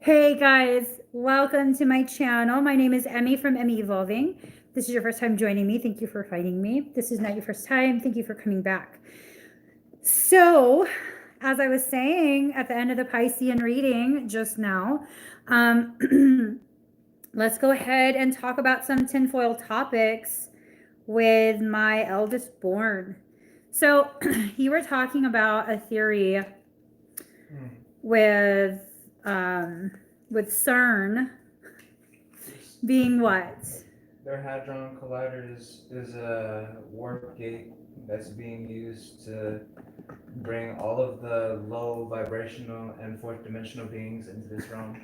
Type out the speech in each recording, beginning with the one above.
Hey guys, welcome to my channel. My name is Emmie from Emmie Evolving. This is your first time joining me. Thank you for finding me. This is not your first time. Thank you for coming back. So, as I was saying at the end of the Piscean reading just now, let's go ahead and talk about some tinfoil topics with my eldest born. So, you were talking about a theory with CERN being what? Their Hadron Collider is a warp gate that's being used to bring all of the low vibrational and fourth dimensional beings into this realm.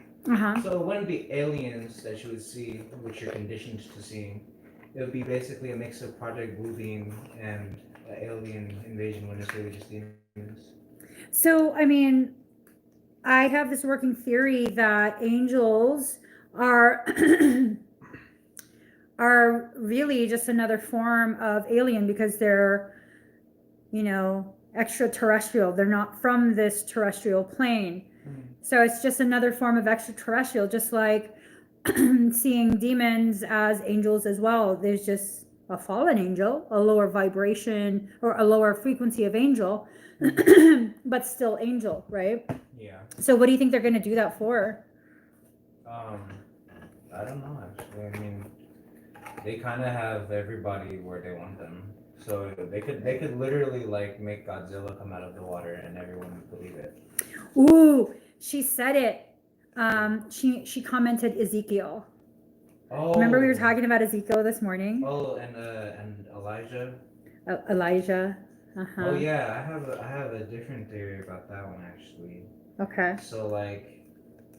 So it wouldn't be aliens that you would see, which you're conditioned to seeing. It would be basically a mix of Project Bluebeam and alien invasion when it's really just demons. So, I mean, I have this working theory that angels are are really just another form of alien because they're, extraterrestrial. They're not from this terrestrial plane. So it's just another form of extraterrestrial, just like seeing demons as angels as well. There's just a fallen angel, a lower vibration or a lower frequency of angel, but still angel, right? Yeah. So what do you think they're going to do that for? I don't know actually. I mean, they kind of have everybody where they want them. So they could literally like make Godzilla come out of the water and everyone would believe it. Ooh, she said it. She commented Ezekiel. Oh. Remember we were talking about Ezekiel this morning? Oh, and Elijah. Elijah. Oh yeah, I have a different theory about that one actually. Okay. So like,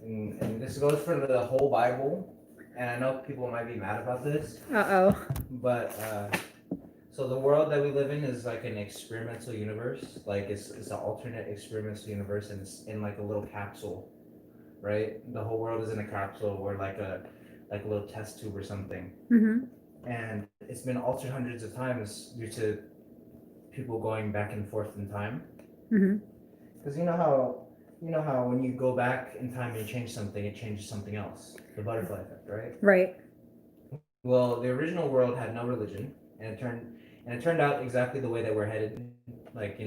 and this goes for the whole Bible, and I know people might be mad about this. But so the world that we live in is like an experimental universe. Like it's an alternate experimental universe, and it's in like a little capsule, right? The whole world is in a capsule or like a little test tube or something. And it's been altered hundreds of times due to people going back and forth in time. Because you know how when you go back in time and you change something, it changes something else. The butterfly effect, right? Right. Well, the original world had no religion, and it turned out exactly the way that we're headed. Like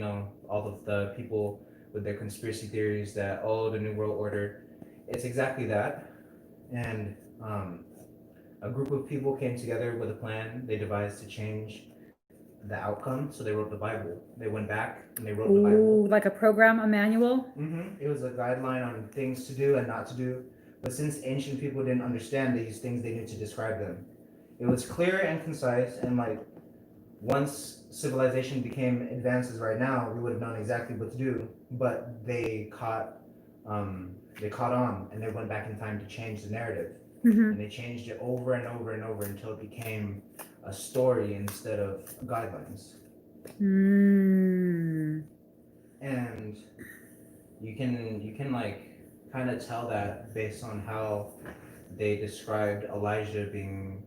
all of the people with their conspiracy theories that the new world order, it's exactly that. And a group of people came together with a plan. They devised to change the outcome, so they wrote the Bible. They went back and they wrote the Bible. Ooh, like a program, a manual? It was a guideline on things to do and not to do. But since ancient people didn't understand these things, they knew to describe them. It was clear and concise, and like once civilization became advanced as right now, we would have known exactly what to do. But they caught on, and they went back in time to change the narrative. And they changed it over and over and over until it became a story instead of guidelines. And you can like kind of tell that based on how they described Elijah being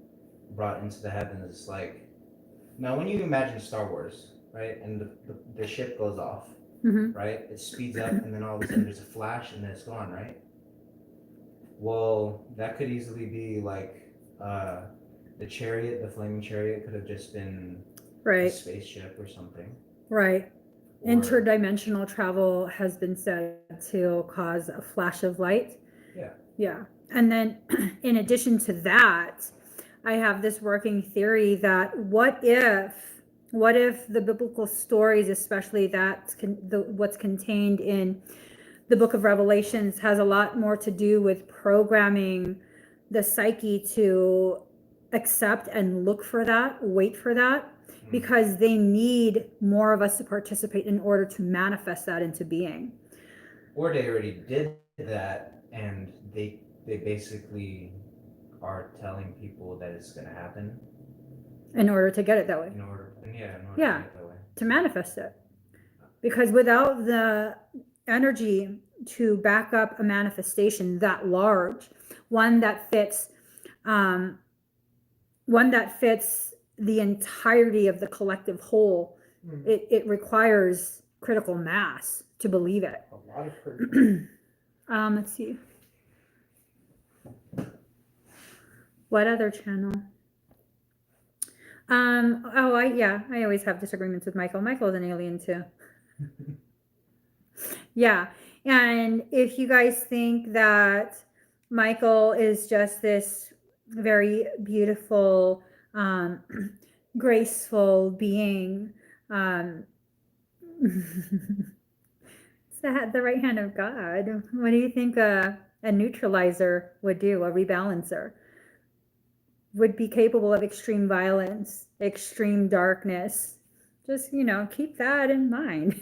brought into the heavens. Like now, when you imagine Star Wars, right, and the ship goes off, right, it speeds up, and then all of a sudden there's a flash, and then it's gone, right? Well, that could easily be like the chariot, the flaming chariot could have just been a spaceship or something. Right. Interdimensional travel has been said to cause a flash of light. Yeah. Yeah. And then in addition to that, I have this working theory that what if the biblical stories, especially what's contained in the book of Revelations, has a lot more to do with programming the psyche to accept and look for that, wait for that, because they need more of us to participate in order to manifest that into being. Or they already did that, and they basically are telling people that it's going to happen in order to get it that way. In order to get it that way. To manifest it. Because without the energy to back up a manifestation that large, one that fits the entirety of the collective whole, it requires critical mass to believe it. A lot of critical. Let's see. What other channel? I always have disagreements with Michael. Michael's an alien too. Yeah. And if you guys think that Michael is just this very beautiful, graceful being, it's the right hand of God. What do you think a neutralizer would do, a rebalancer? Would be capable of extreme violence, extreme darkness. Just, keep that in mind.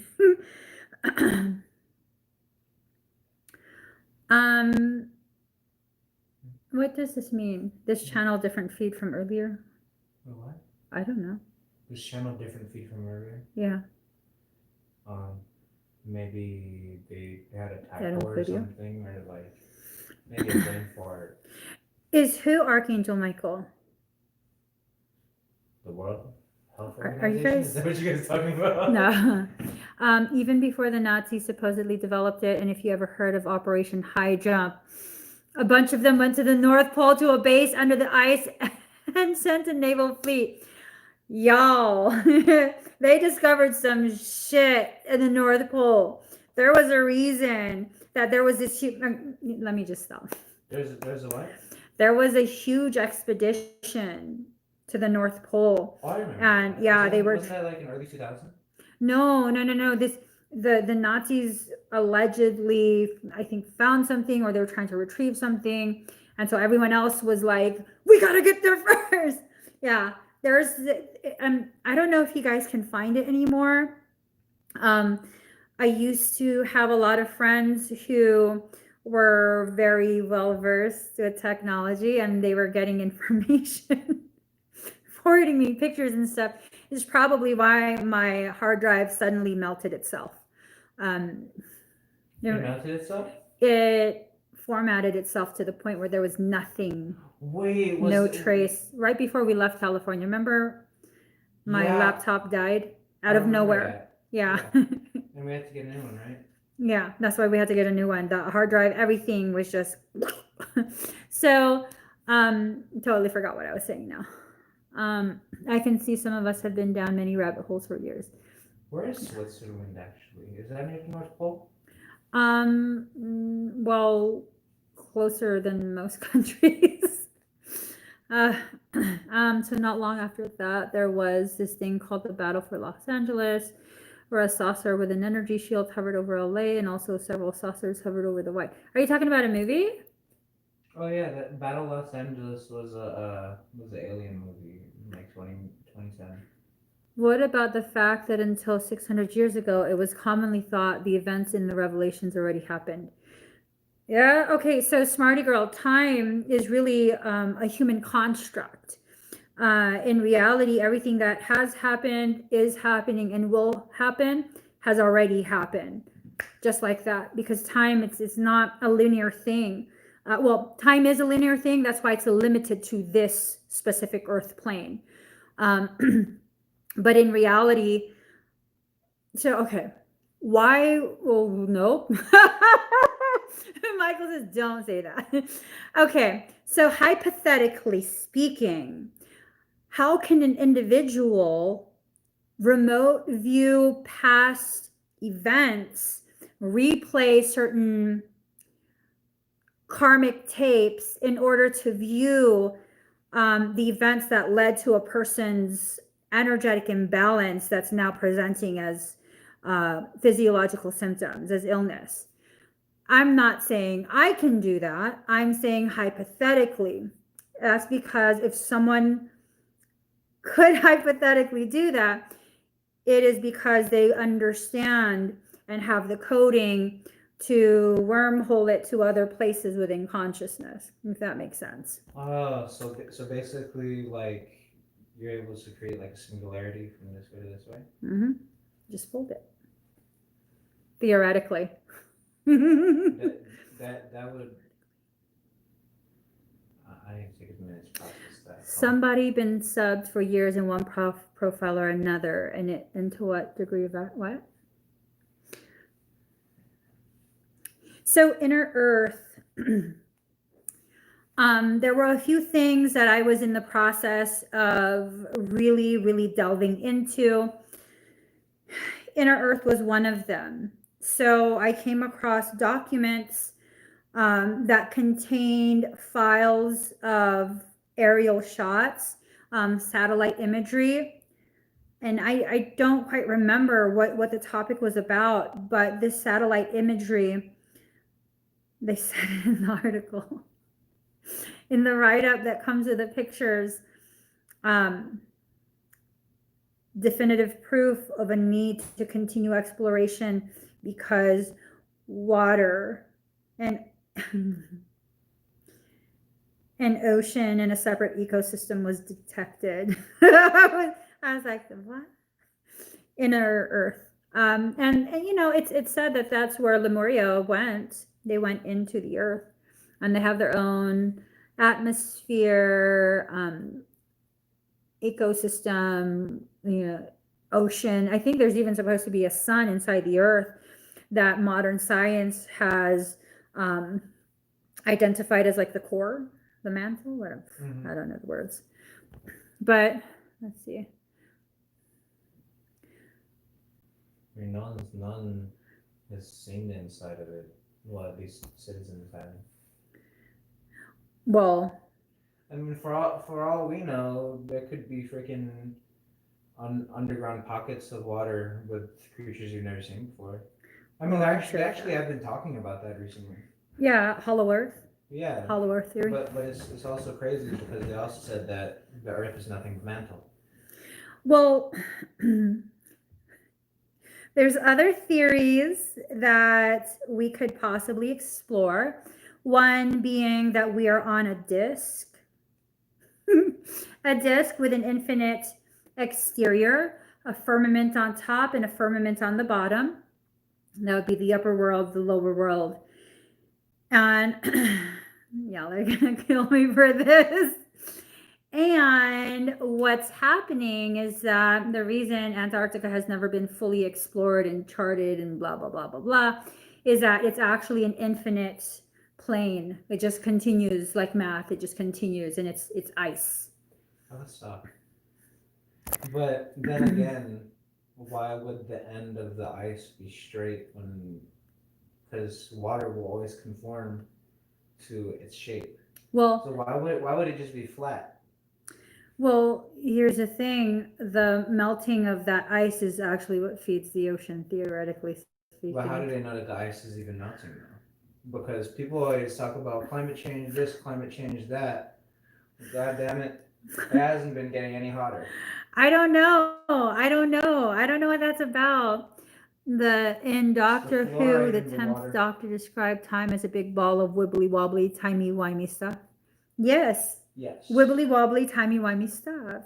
What does this mean? This channel different feed from earlier? What? I don't know. This channel different feed from earlier? Yeah. Maybe they had a typo or something, or like maybe a brain fart. Is who Archangel Michael? The World Health Are Organization? you guys? Is that what you guys talking about? No. Even before the Nazis supposedly developed it, and if you ever heard of Operation High Jump, a bunch of them went to the North Pole to a base under the ice and sent a naval fleet. Y'all, they discovered some shit in the North Pole. There was a reason that there was this huge, let me just stop. There's a what? There was a huge expedition to the North Pole. Oh, I remember. And yeah, they were. Wasn't that like in early 2000s? No. The Nazis allegedly, I think, found something, or they were trying to retrieve something, and so everyone else was like, "We gotta get there first." Yeah, there's. I don't know if you guys can find it anymore. I used to have a lot of friends who were very well versed with technology, and they were getting information, forwarding me pictures and stuff. Is probably why my hard drive suddenly melted itself. It melted itself? It formatted itself to the point where there was nothing. Wait, no trace. Right before we left California, remember my laptop died out of nowhere. Yeah. And we had to get a new one, right? Yeah, that's why we had to get a new one. The hard drive, everything was just so totally forgot what I was saying now. I can see some of us have been down many rabbit holes for years. Where is Switzerland actually? Is that near the North Pole? Well, closer than most countries. So not long after that, there was this thing called the Battle for Los Angeles, where a saucer with an energy shield hovered over LA, and also several saucers hovered over the white. Are you talking about a movie? Oh yeah, that Battle Los Angeles was an alien movie, like 2027. What about the fact that until 600 years ago, it was commonly thought the events in the Revelations already happened? Yeah, okay, so smarty girl, time is really a human construct. In reality, everything that has happened, is happening, and will happen has already happened. Just like that, because time, it's not a linear thing. Well, time is a linear thing. That's why it's limited to this specific Earth plane. But in reality, so, okay, why? Well, no. Michael says, don't say that. Okay, so hypothetically speaking, how can an individual remote view past events, replay certain karmic tapes in order to view the events that led to a person's energetic imbalance that's now presenting as physiological symptoms, as illness? I'm not saying I can do that. I'm saying hypothetically. That's because if someone could hypothetically do that, it is because they understand and have the coding to wormhole it to other places within consciousness, if that makes sense. Oh, so basically, like, you're able to create like a singularity from this way to this way? Mm-hmm. Just fold it. Theoretically. that would. I need to take a minute to process that. Somebody been subbed for years in one profile or another, and to what degree of that? What? So inner Earth. There were a few things that I was in the process of really, really delving into. Inner Earth was one of them. So I came across documents that contained files of aerial shots, satellite imagery. And I don't quite remember what the topic was about, but this satellite imagery, they said it in the article, in the write-up that comes with the pictures, definitive proof of a need to continue exploration because water and an ocean in a separate ecosystem was detected. I was like, what? Inner Earth. And you know, it's said that that's where Lemuria went. They went into the Earth, and they have their own atmosphere, ecosystem, you know, ocean. I think there's even supposed to be a sun inside the Earth that modern science has identified as like the core, the mantle, whatever. I don't know the words. But let's see. I mean, none has seen the inside of it. Well, at least citizens haven't. Well, I mean, for all we know, there could be freaking underground pockets of water with creatures you've never seen before. I mean, actually, I've been talking about that recently. Yeah, Hollow Earth. Yeah. Hollow Earth theory. But it's also crazy because they also said that the Earth is nothing but mantle. Well, there's other theories that we could possibly explore. One being that we are on a disc, a disc with an infinite exterior, a firmament on top and a firmament on the bottom. That would be the upper world, the lower world. And y'all are gonna kill me for this. And what's happening is that the reason Antarctica has never been fully explored and charted and blah, blah, blah, blah, blah, is that it's actually an infinite plane. It just continues like math. It just continues, and it's ice. Oh, that sucks. But then again, why would the end of the ice be straight when? Because water will always conform to its shape. Well, so why would it just be flat? Well, here's the thing: the melting of that ice is actually what feeds the ocean, theoretically speaking. But how do they know that the ice is even melting though? Because people always talk about climate change this, climate change that. God damn it, it hasn't been getting any hotter. I don't know what that's about. In Doctor Who, the 10th Doctor described time as a big ball of wibbly wobbly, timey wimey stuff. Yes. Yes. Wibbly wobbly, timey wimey stuff.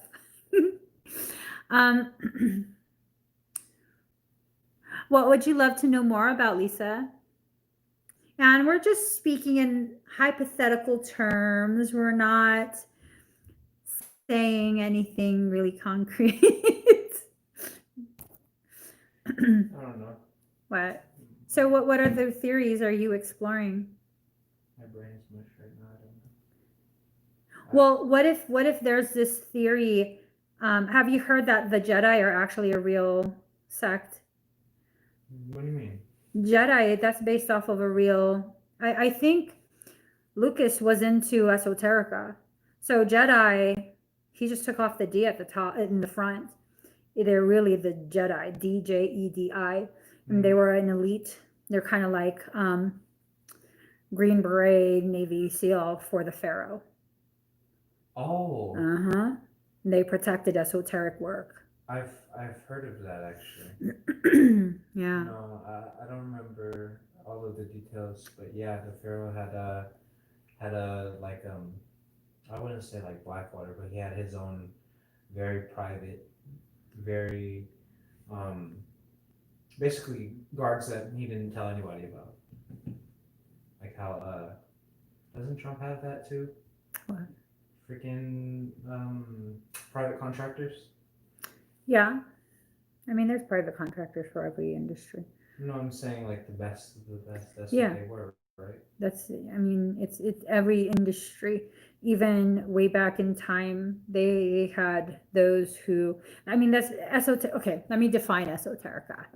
What would you love to know more about, Lisa? And we're just speaking in hypothetical terms. We're not saying anything really concrete. I don't know. What? So what other theories are you exploring? My brain's mush right now. I don't know. Well, what if there's this theory? Have you heard that the Jedi are actually a real sect? What do you mean? Jedi, that's based off of a real. I think Lucas was into esoterica. So Jedi, he just took off the D at the top in the front. They're really the Jedi, DJEDI, and they were an elite. They're kind of like Green Beret, Navy SEAL for the Pharaoh. Oh. They protected esoteric work. I've heard of that actually. Yeah. No, I don't remember all of the details, but yeah, the Pharaoh had a like I wouldn't say like Blackwater, but he had his own very private, very basically guards that he didn't tell anybody about. Like how doesn't Trump have that too? What? Freaking private contractors. Yeah, I mean, there's private contractors for every industry. No, I'm saying like the best of the best. That's Yeah. what they were. right? It's every industry. Even way back in time, they had those who, that's esoteric. Okay, let me define esoterica.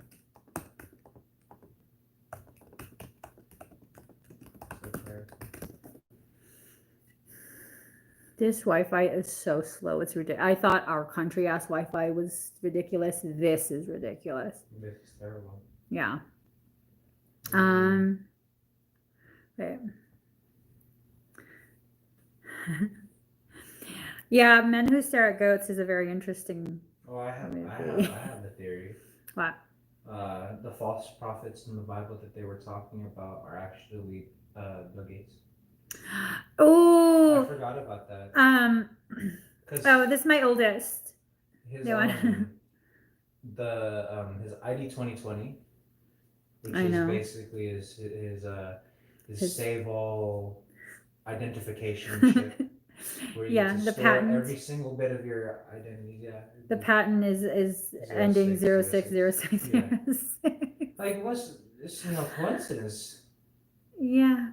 This Wi-Fi is so slow. It's ridiculous. I thought our country ass Wi-Fi was ridiculous. This is ridiculous. This is terrible. Yeah. Okay. Yeah, Men Who Stare at Goats is a very interesting. Oh, I have the theory. What? The false prophets in the Bible that they were talking about are actually Bill Gates. Oh, I forgot about that. This is my oldest. His his ID 2020, which is basically his save all identification chip. Where you the patent. Every single bit of your identity. Yeah. The patent is ending 0606. Yeah. Like it's no coincidence. Yeah.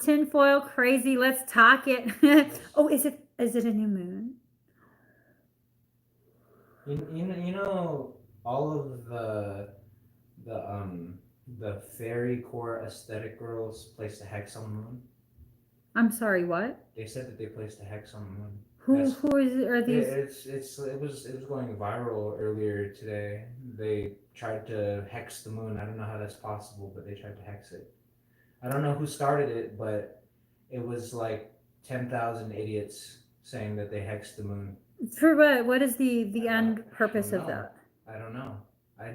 Tinfoil crazy. Let's talk it. Oh, is it a new moon? You know all of the fairy core aesthetic girls placed a hex on the moon. I'm sorry, what? They said that they placed a hex on the moon. Are these? It was going viral earlier today. They tried to hex the moon. I don't know how that's possible, but they tried to hex it. I don't know who started it, but it was like 10,000 idiots saying that they hexed the moon. For what? What is the end purpose of that? I don't know. I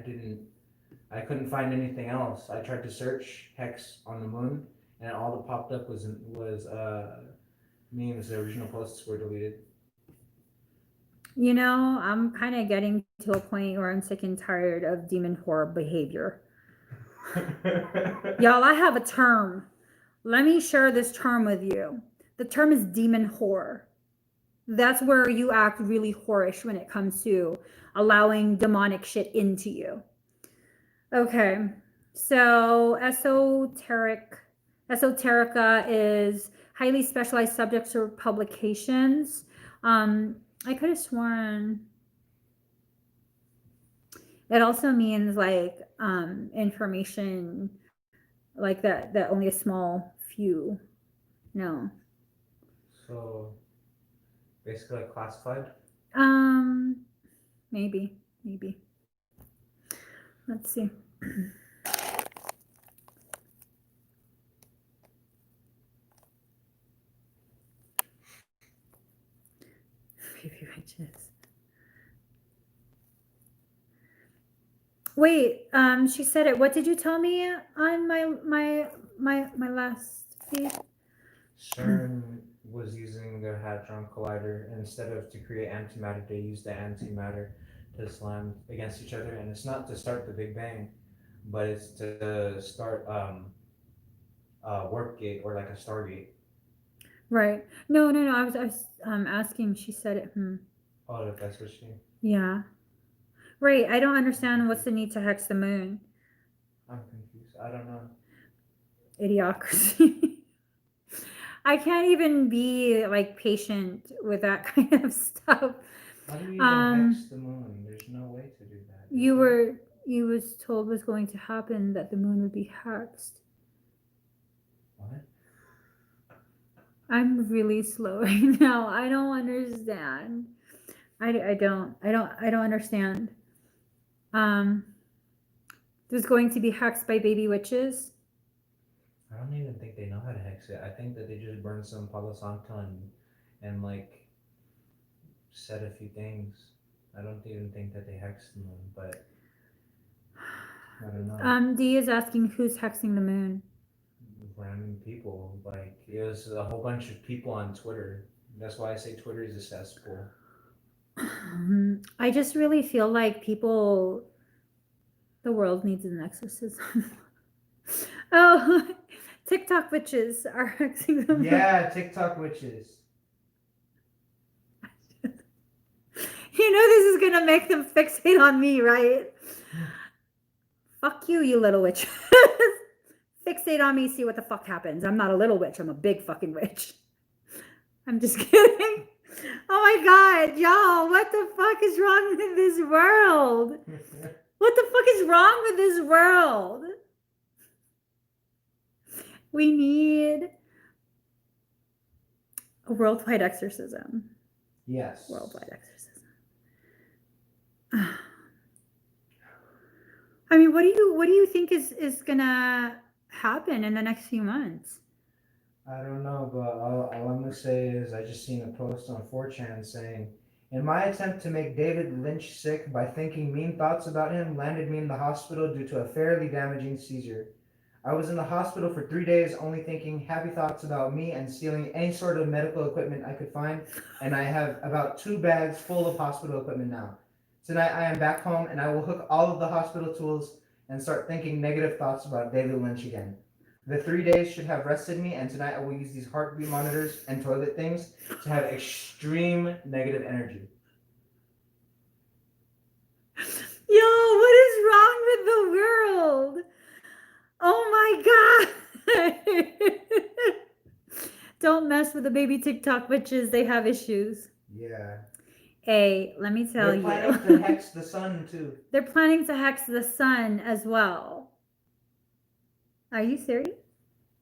couldn't find anything else. I tried to search hex on the moon, and all that popped up was memes. The original posts were deleted. I'm kind of getting to a point where I'm sick and tired of demon horror behavior. Y'all, I have a term. Let me share this term with you. The term is demon horror. That's where you act really whorish when it comes to allowing demonic shit into you. Okay, so esoterica is highly specialized subjects or publications. I could have sworn it also means like information like that only a small few know. So basically like classified? Maybe. Let's see. Baby witches. Wait, she said it. What did you tell me on my last feed? CERN was using their Hadron Collider, and instead of to create antimatter, they used the antimatter to slam against each other. And it's not to start the Big Bang, but it's to start warp gate or like a Stargate. Right. No. I was asking. She said it. Oh, that's what she. Yeah. Right. I don't understand what's the need to hex the moon. I'm confused. I don't know. Idiocracy. I can't even be like patient with that kind of stuff. How do you even hex the moon? There's no way to do that. You was told was going to happen that the moon would be hexed. What? I'm really slow right now. I don't understand. I don't understand. There's going to be hexed by baby witches. I don't even think they know how to hex it. I think that they just burned some Palo Santo and like said a few things. I don't even think that they hexed the moon, but I don't know. D is asking who's hexing the moon. Random people. Like it was a whole bunch of people on Twitter. That's why I say Twitter is a cesspool. I just really feel like the world needs an exorcism. Oh, TikTok witches are hexing them. Yeah, TikTok witches. You know this is gonna make them fixate on me, right? Fuck you, you little witches. fixate on me, see what the fuck happens. I'm not a little witch. I'm a big fucking witch. I'm just kidding. Oh my God, y'all, what the fuck is wrong with this world? What the fuck is wrong with this world? We need a worldwide exorcism. Yes. Worldwide exorcism. I mean, what do you think is gonna happen in the next few months? I don't know, but all I'm gonna say is I just seen a post on 4chan saying, in my attempt to make David Lynch sick by thinking mean thoughts about him landed me in the hospital due to a fairly damaging seizure. I was in the hospital for 3 days only thinking happy thoughts about me and stealing any sort of medical equipment I could find, and I have about 2 bags full of hospital equipment now. Tonight I am back home and I will hook all of the hospital tools and start thinking negative thoughts about David Lynch again. The 3 days should have rested me, and tonight I will use these heartbeat monitors and toilet things to have extreme negative energy. Yo, what is wrong with the world? Oh my God. Don't mess with the baby TikTok witches. They have issues. Yeah. Hey, let me tell you. They're planning to hex the sun too. They're planning to hex the sun as well. Are you serious?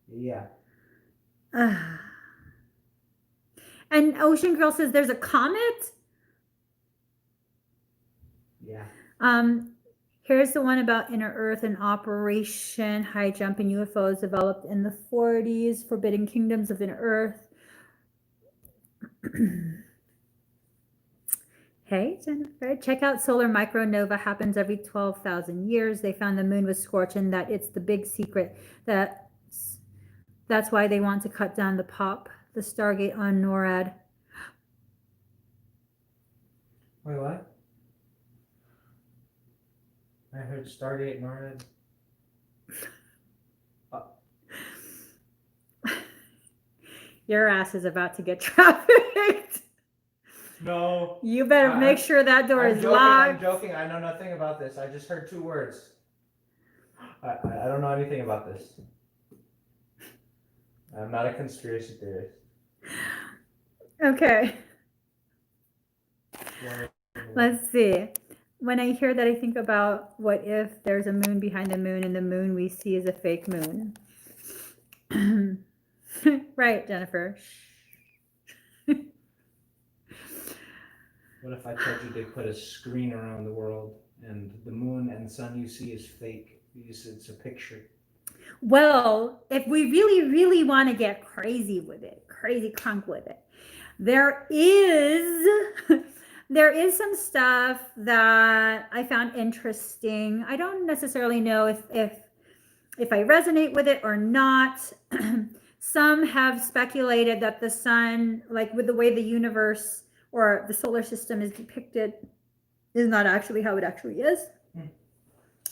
Yeah. And Ocean Girl says there's a comet? Yeah. Here's the one about inner Earth and Operation High Jumping UFOs developed in the 40s, Forbidden Kingdoms of Inner Earth. Hey, Jennifer, check out solar micronova. Happens every 12,000 years. They found the moon was scorched, and that it's the big secret. That's why they want to cut down the Stargate on NORAD. Wait, what? I heard Stargate NORAD. Your ass is about to get trafficked. No. You better make sure that door is locked. I'm joking. I know nothing about this. I just heard 2 words. I don't know anything about this. I'm not a conspiracy theorist. Okay. Let's see. When I hear that, I think about what if there's a moon behind the moon and the moon we see is a fake moon. Right, Jennifer. What if I told you they put a screen around the world and the moon and sun you see is fake? It's a picture. Well, if we really, really want to get crazy with it, crazy crunk with it, there is some stuff that I found interesting. I don't necessarily know if I resonate with it or not. Some have speculated that the sun, like with the way the universe or the solar system is depicted, is not actually how it actually is.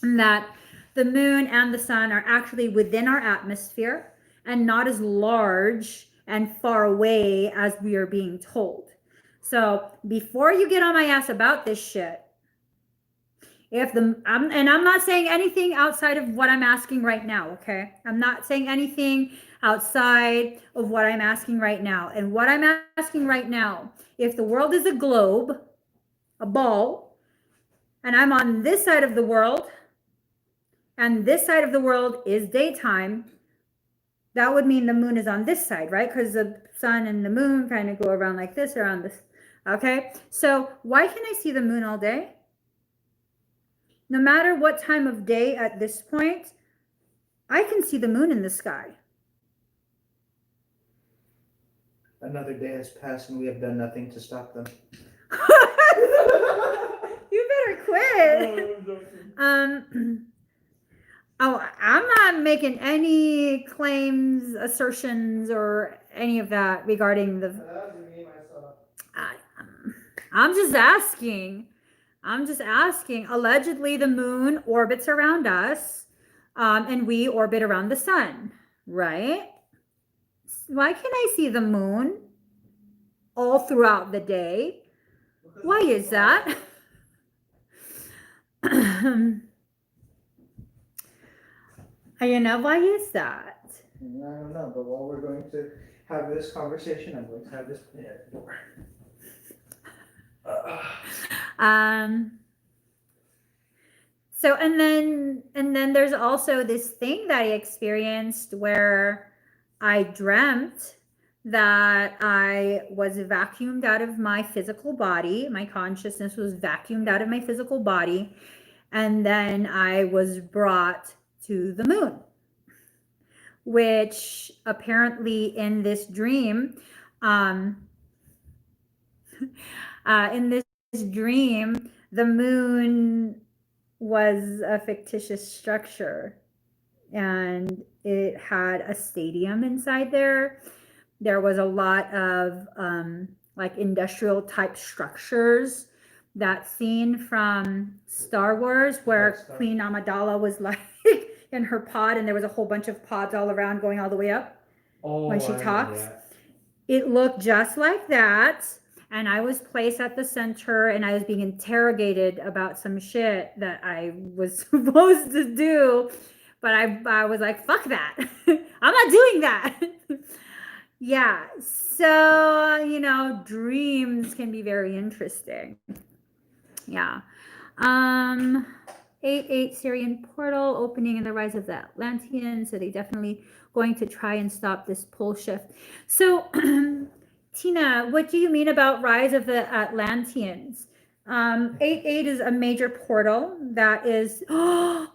And that the moon and the sun are actually within our atmosphere and not as large and far away as we are being told. So before you get on my ass about this shit, I'm not saying anything outside of what I'm asking right now, okay? I'm not saying anything outside of what I'm asking right now. And what I'm asking right now, if the world is a globe, a ball, and I'm on this side of the world, and this side of the world is daytime, that would mean the moon is on this side, right? Because the sun and the moon kind of go around like this, around this, okay? So why can I see the moon all day? No matter what time of day at this point, I can see the moon in the sky. Another day has passed and we have done nothing to stop them. You better quit. I'm not making any claims, assertions, or any of that regarding the. I'm just asking. Allegedly, the moon orbits around us, and we orbit around the sun, right? Why can I see the moon all throughout the day? Why is that? Why is that? I don't know, but while we're going to have this conversation, I'm going to have this door. So and then there's also this thing that I experienced where I dreamt that I was vacuumed out of my physical body. My consciousness was vacuumed out of my physical body, and then I was brought to the moon, which apparently in this dream, the moon was a fictitious structure, and it had a stadium inside there. There was a lot of like industrial type structures, that scene from Star Wars where Queen Amidala was like in her pod, and there was a whole bunch of pods all around going all the way up when she talks. It looked just like that. And I was placed at the center, and I was being interrogated about some shit that I was supposed to do. But I was like, fuck that. I'm not doing that. Yeah. So, dreams can be very interesting. Yeah. 8-8 Syrian portal opening in the rise of the Atlanteans. So they definitely going to try and stop this pole shift. So Tina, what do you mean about rise of the Atlanteans? 8-8 is a major portal that is, I'm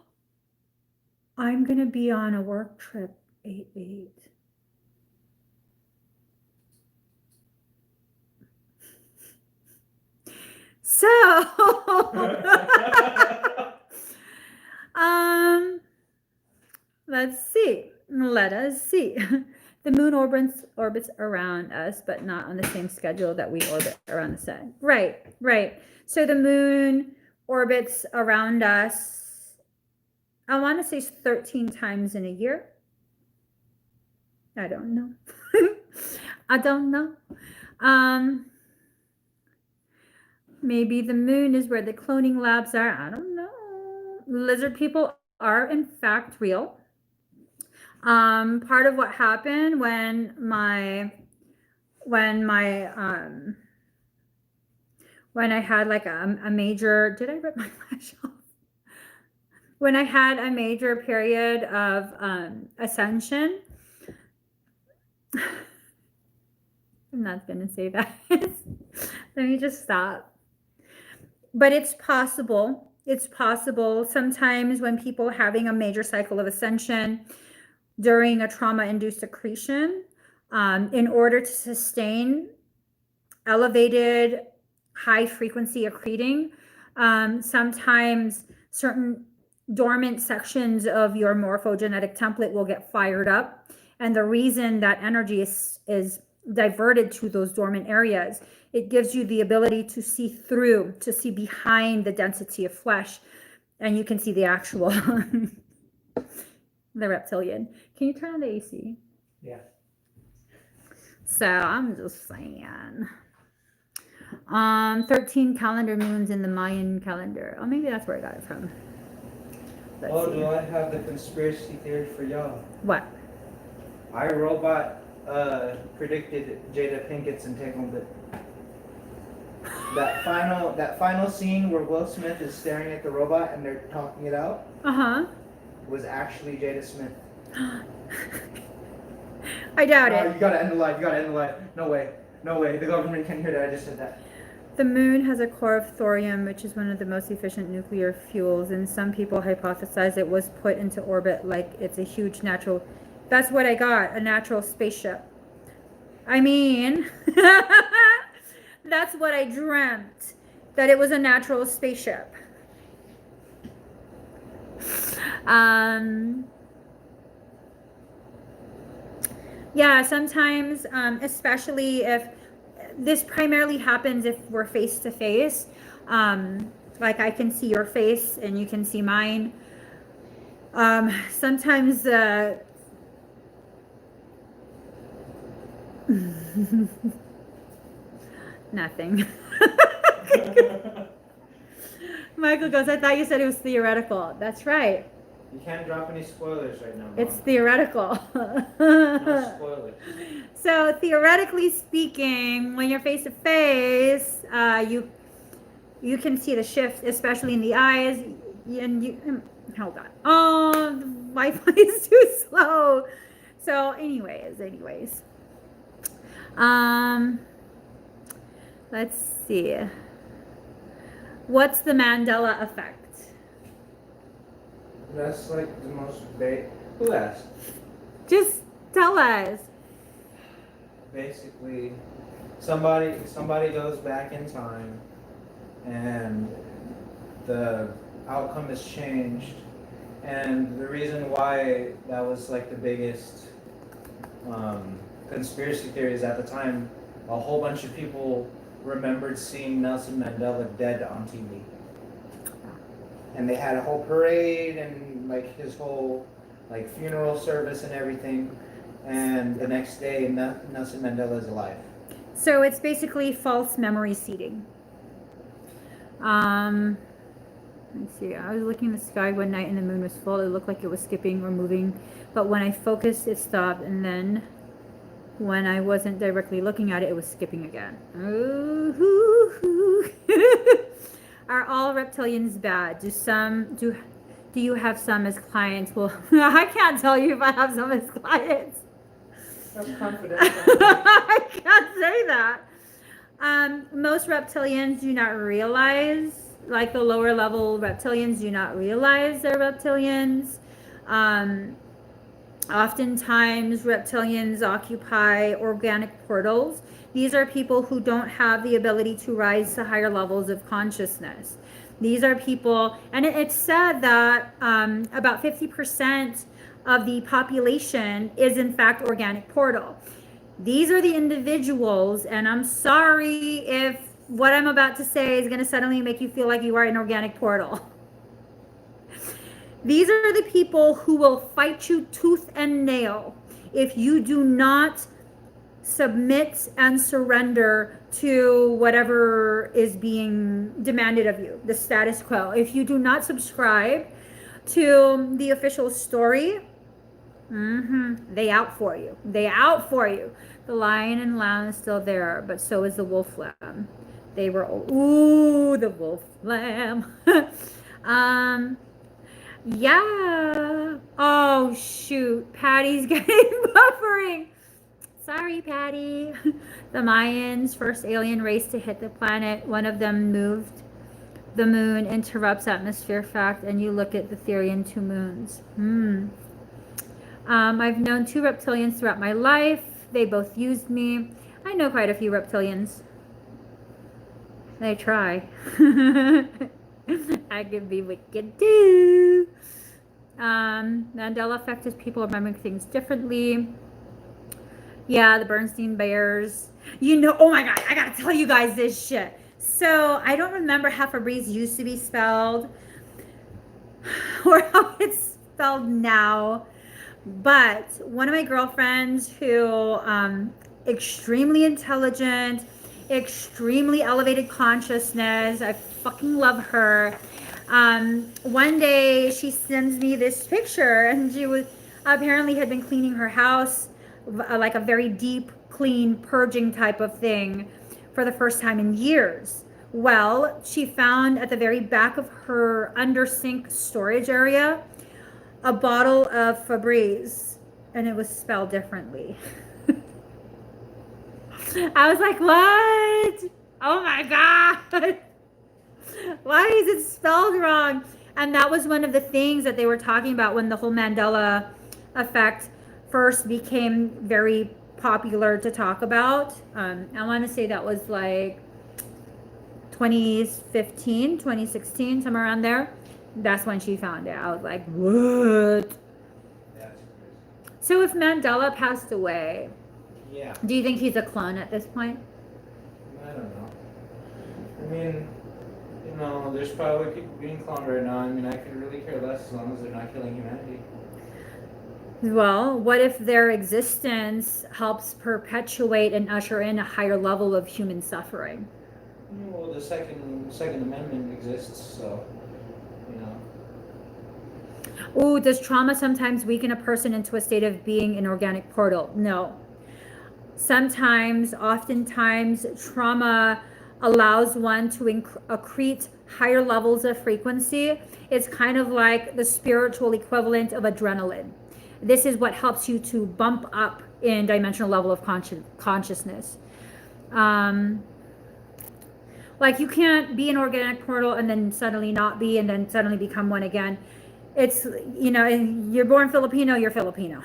going to be on a work trip, 8-8. So, let's see. Let us see. The moon orbits around us, but not on the same schedule that we orbit around the sun. Right. So the moon orbits around us, I want to say 13 times in a year. I don't know. I don't know. Maybe the moon is where the cloning labs are. I don't know. Lizard people are in fact real. Part of what happened when I had like a major, did I rip my flash off? When I had a major period of ascension, I'm not going to say that. Let me just stop. But it's possible. It's possible sometimes when people are having a major cycle of ascension during a trauma-induced accretion, in order to sustain elevated high-frequency accreting, sometimes certain dormant sections of your morphogenetic template will get fired up. And the reason that energy is diverted to those dormant areas, it gives you the ability to see through, to see behind the density of flesh, and you can see the actual the reptilian. Can you turn on the AC? Yeah. So I'm just saying. 13 calendar moons in the Mayan calendar. Oh, maybe that's where I got it from. Let's see. Do I have the conspiracy theory for y'all? What? iRobot predicted Jada Pinkett's entanglement. That final scene where Will Smith is staring at the robot and they're talking it out. Was actually Jada Smith. I doubt it. You gotta end the live. No way. The government can hear that. I just said that. The moon has a core of thorium, which is one of the most efficient nuclear fuels, and some people hypothesize it was put into orbit like it's a huge natural. That's what I got, a natural spaceship. I mean, that's what I dreamt, that it was a natural spaceship. Yeah, sometimes, especially if this primarily happens if we're face to face, like I can see your face and you can see mine. Sometimes nothing. Michael goes, I thought you said it was theoretical. That's right. You can't drop any spoilers right now, Mom. It's theoretical. No spoilers. So theoretically speaking, when you're face to face, you can see the shift, especially in the eyes. And you hold on. Oh, the Wi-Fi is too slow. So, anyways, let's see. What's the Mandela Effect? That's like the most bait. Who asked? Just tell us. Basically, somebody goes back in time, and the outcome is changed. And the reason why that was like the biggest conspiracy theories at the time, a whole bunch of people remembered seeing Nelson Mandela dead on TV. And they had a whole parade and like his whole like funeral service and everything. And the next day, Nelson Mandela is alive. So it's basically false memory seeding. Let's see. I was looking at the sky one night and the moon was full. It looked like it was skipping or moving, but when I focused, it stopped, and then when I wasn't directly looking at it, it was skipping again. Ooh. Are all reptilians bad? Do you have some as clients? Well, I can't tell you if I have some as clients. That's confidential. I can't say that. Most reptilians do not realize, like the lower level reptilians do not realize they're reptilians. Oftentimes reptilians occupy organic portals. These are people who don't have the ability to rise to higher levels of consciousness. These are people, and it's said that about 50% of the population is in fact organic portal. These are the individuals, and I'm sorry if what I'm about to say is going to suddenly make you feel like you are an organic portal. These are the people who will fight you tooth and nail if you do not submit and surrender to whatever is being demanded of you, the status quo. If you do not subscribe to the official story, they out for you. They out for you. The lion and lamb is still there, but so is the wolf lamb. They were, the wolf lamb. Yeah. Oh, shoot. Patty's getting buffering. Sorry, Patty. The Mayans, first alien race to hit the planet. One of them moved. The moon interrupts atmosphere fact, and you look at the theory in two moons. I've known 2 reptilians throughout my life. They both used me. I know quite a few reptilians. They try. I could be wicked too. Mandela Effect is people remembering things differently. Yeah, the Bernstein Bears. You know, oh my God, I gotta tell you guys this shit. So I don't remember how Febreze used to be spelled or how it's spelled now. But one of my girlfriends who extremely intelligent, extremely elevated consciousness, I fucking love her. One day she sends me this picture, and she was apparently had been cleaning her house, like a very deep clean purging type of thing, for the first time in years. Well, she found at the very back of her under sink storage area a bottle of Febreze, and it was spelled differently. I was like, what? Oh my God. Why is it spelled wrong? And that was one of the things that they were talking about when the whole Mandela Effect first became very popular to talk about. I want to say that was like 2015, 2016, somewhere around there. That's when she found it. I was like, what? So if Mandela passed away, yeah, do you think he's a clone at this point? I don't know. I mean, you know, there's probably people being cloned right now. I mean, I could really care less as long as they're not killing humanity. Well, what if their existence helps perpetuate and usher in a higher level of human suffering? Well, the Second Amendment exists, so, you know. Ooh, does trauma sometimes weaken a person into a state of being an organic portal? No. Sometimes, oftentimes, trauma allows one to accrete higher levels of frequency. It's kind of like the spiritual equivalent of adrenaline. This is what helps you to bump up in dimensional level of consciousness. Like you can't be an organic portal and then suddenly not be and then suddenly become one again. It's, you know, you're born Filipino, you're Filipino.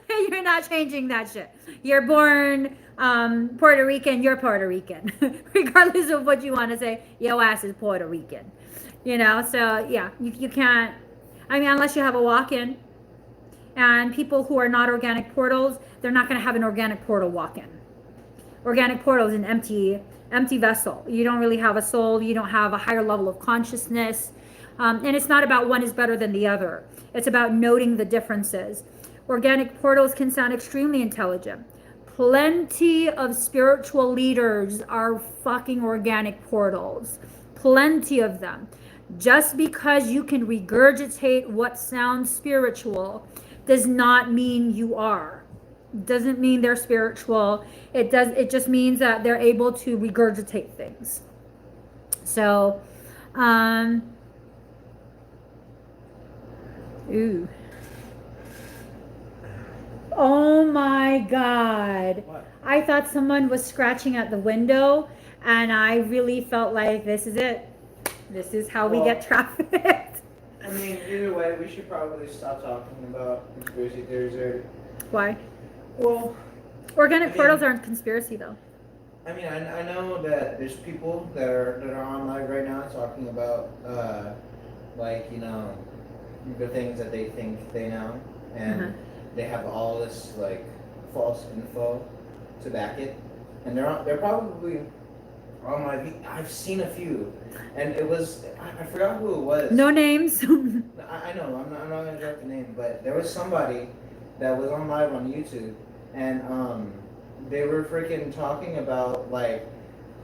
You're not changing that shit. You're born Puerto Rican, you're Puerto Rican. Regardless of what you want to say, your ass is Puerto Rican. You know, so yeah, you can't, I mean, unless you have a walk-in. And people who are not organic portals, they're not going to have an organic portal walk-in. Organic portal is an empty vessel. You don't really have a soul. You don't have a higher level of consciousness. And it's not about one is better than the other. It's about noting the differences. Organic portals can sound extremely intelligent. Plenty of spiritual leaders are fucking organic portals. Plenty of them. Just because you can regurgitate what sounds spiritual does not mean you are. Doesn't mean they're spiritual. It just means that they're able to regurgitate things. So, ooh. Oh my God. What? I thought someone was scratching at the window, and I really felt like this is it. This is how we get trafficked. I mean, either way, we should probably stop talking about conspiracy theories already. Why? Well, Organic portals aren't conspiracy, though. I mean, I know that there's people that are on live right now talking about, like, you know, the things that they think they know, and they have all this like false info to back it, and they're probably on my. I've seen a few, and it was I forgot who it was. No names. I know I'm not gonna drop the name, but there was somebody that was on live on YouTube, and they were freaking talking about like,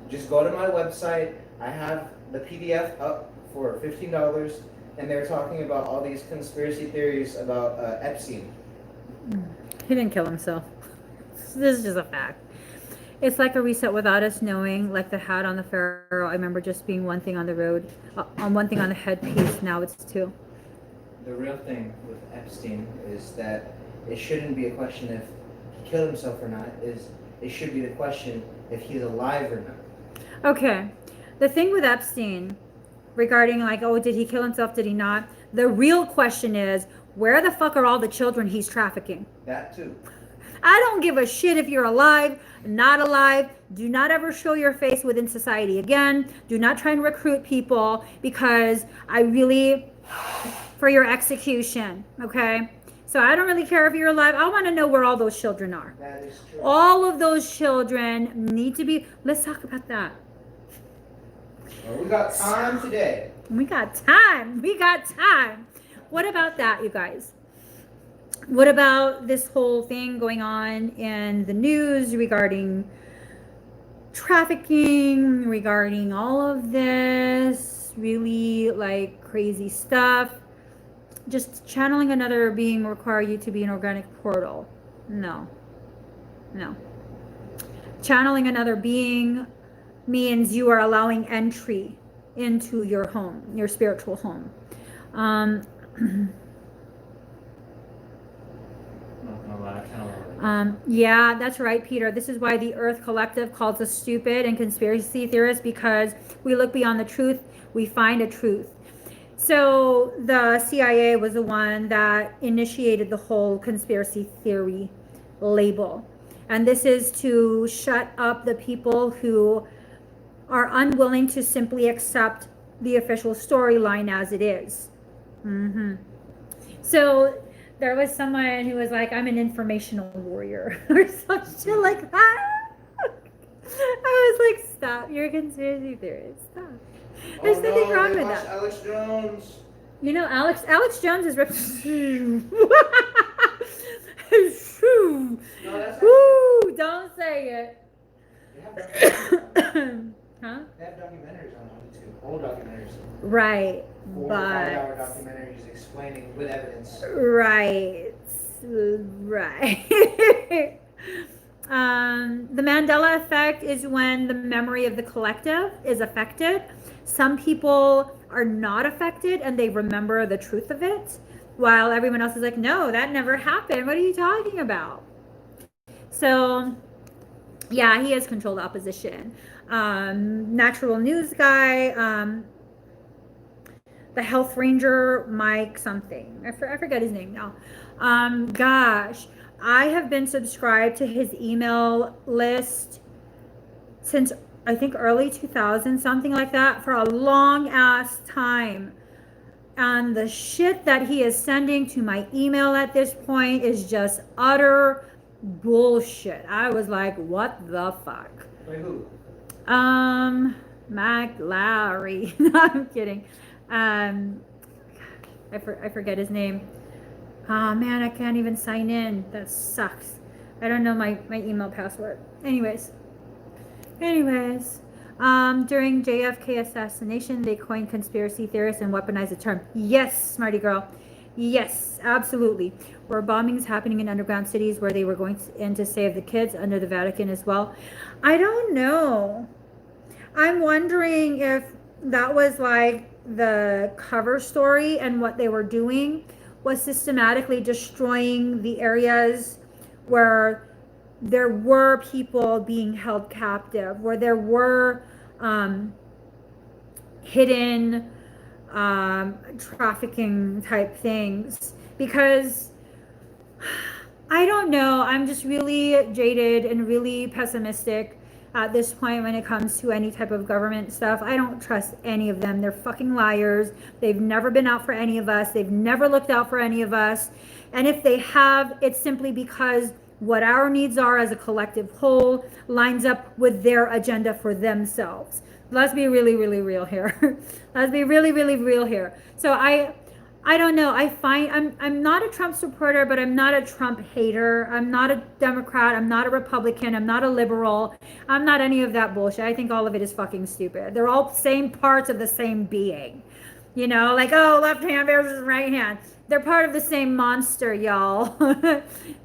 just go to my website. I have the PDF up for $15, and they were talking about all these conspiracy theories about Epstein. He didn't kill himself. This is just a fact. It's like a reset without us knowing, like the hat on the pharaoh. I remember just being one thing on the road, on one thing on the headpiece. Now it's two. The real thing with Epstein is that it shouldn't be a question if he killed himself or not. It should be the question if he's alive or not. Okay. The thing with Epstein regarding like, oh, did he kill himself? Did he not? The real question is, where the fuck are all the children he's trafficking? That too. I don't give a shit if you're alive, not alive. Do not ever show your face within society again. Do not try and recruit people, because I really, for your execution, okay? So I don't really care if you're alive. I want to know where all those children are. That is true. All of those children need to be, let's talk about that. Well, we got time today. We got time. We got time. What about that, you guys? What about this whole thing going on in the news regarding trafficking, regarding all of this really like crazy stuff? Just channeling another being require you to be an organic portal? No. No. Channeling another being means you are allowing entry into your home, your spiritual home. Yeah, that's right, Peter. This is why the Earth Collective calls us stupid and conspiracy theorists, because we look beyond the truth, we find a truth. So the CIA was the one that initiated the whole conspiracy theory label. And this is to shut up the people who are unwilling to simply accept the official storyline as it is. So there was someone who was like, I'm an informational warrior or some shit like that. I was like, stop, you're a conspiracy theorist. Stop. There's nothing wrong with that. Alex Jones. You know, Alex Jones is Woo, don't say it. Huh? They have documentaries on YouTube, old documentaries. Right. 4 or 5 hour documentaries explaining with evidence. Right. The Mandela Effect is when the memory of the collective is affected. Some people are not affected and they remember the truth of it, while everyone else is like, no, that never happened. What are you talking about? So, yeah, he has controlled opposition. Natural news guy, the health ranger, Mike something. I forget his name now. Gosh, I have been subscribed to his email list since I think early 2000, something like that, for a long ass time. And the shit that he is sending to my email at this point is just utter bullshit. I was like, what the fuck? Wait, who? Mac Lowry. No, I'm kidding. I forget his name. Oh man, I can't even sign in. That sucks. I don't know my email password. Anyways, during JFK assassination, they coined conspiracy theorists and weaponized the term. Yes, smarty girl. Yes, absolutely. Were bombings happening in underground cities where they were going in to save the kids under the Vatican as well? I don't know. I'm wondering if that was like the cover story, and what they were doing was systematically destroying the areas where there were people being held captive, where there were hidden trafficking type things. Because I don't know, I'm just really jaded and really pessimistic at this point when it comes to any type of government stuff. I don't trust any of them. They're fucking liars. They've never been out for any of us. They've never looked out for any of us. And if they have, it's simply because what our needs are as a collective whole lines up with their agenda for themselves. Let's be really, really real here. Let's be really, really real here. So I don't know. I'm not a Trump supporter, but I'm not a Trump hater. I'm not a Democrat. I'm not a Republican. I'm not a liberal. I'm not any of that bullshit. I think all of it is fucking stupid. They're all same parts of the same being. You know, like, oh, left hand versus right hand. They're part of the same monster, y'all.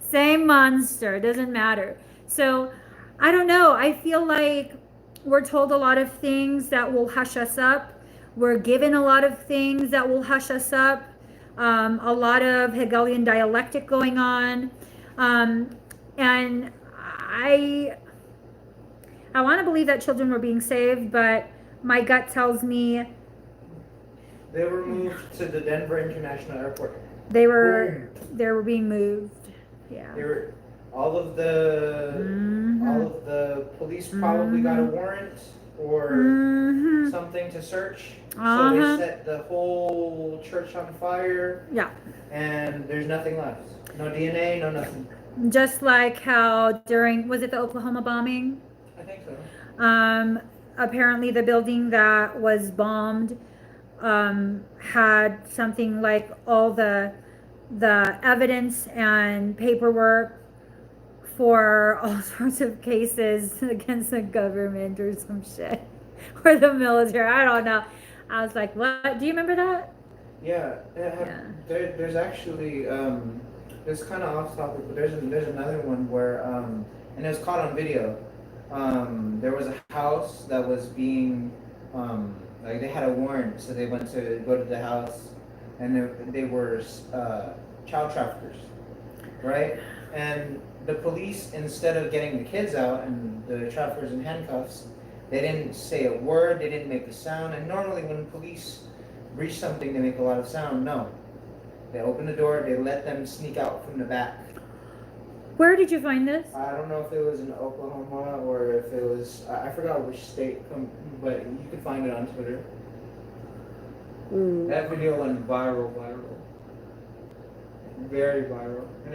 Same monster. Doesn't matter. So I don't know. I feel like we're told a lot of things that will hush us up. We're given a lot of things that will hush us up. A lot of Hegelian dialectic going on. And I want to believe that children were being saved, but my gut tells me they were moved to the Denver International Airport. They were being moved. Yeah. They were all of the police probably got a warrant or something to search. So they set the whole church on fire. Yeah. And there's nothing left. No DNA, no nothing. Just like how during, was it the Oklahoma bombing? I think so. Apparently the building that was bombed had something like all the evidence and paperwork for all sorts of cases against the government or some shit, or the military. I don't know. I was like, what? Do you remember that? Yeah. There's actually it's kind of off topic, but there's another one where and it was caught on video. There was a house that was being like they had a warrant, so they went to go to the house, and they were child traffickers, right? And the police, instead of getting the kids out and the traffickers in handcuffs, they didn't say a word, they didn't make a sound. And normally when police breach something, they make a lot of sound. No. They open the door, they let them sneak out from the back. Where did you find this? I don't know if it was in Oklahoma or if it was, I forgot which state, but you can find it on Twitter. Ooh. That video went viral. Very viral. And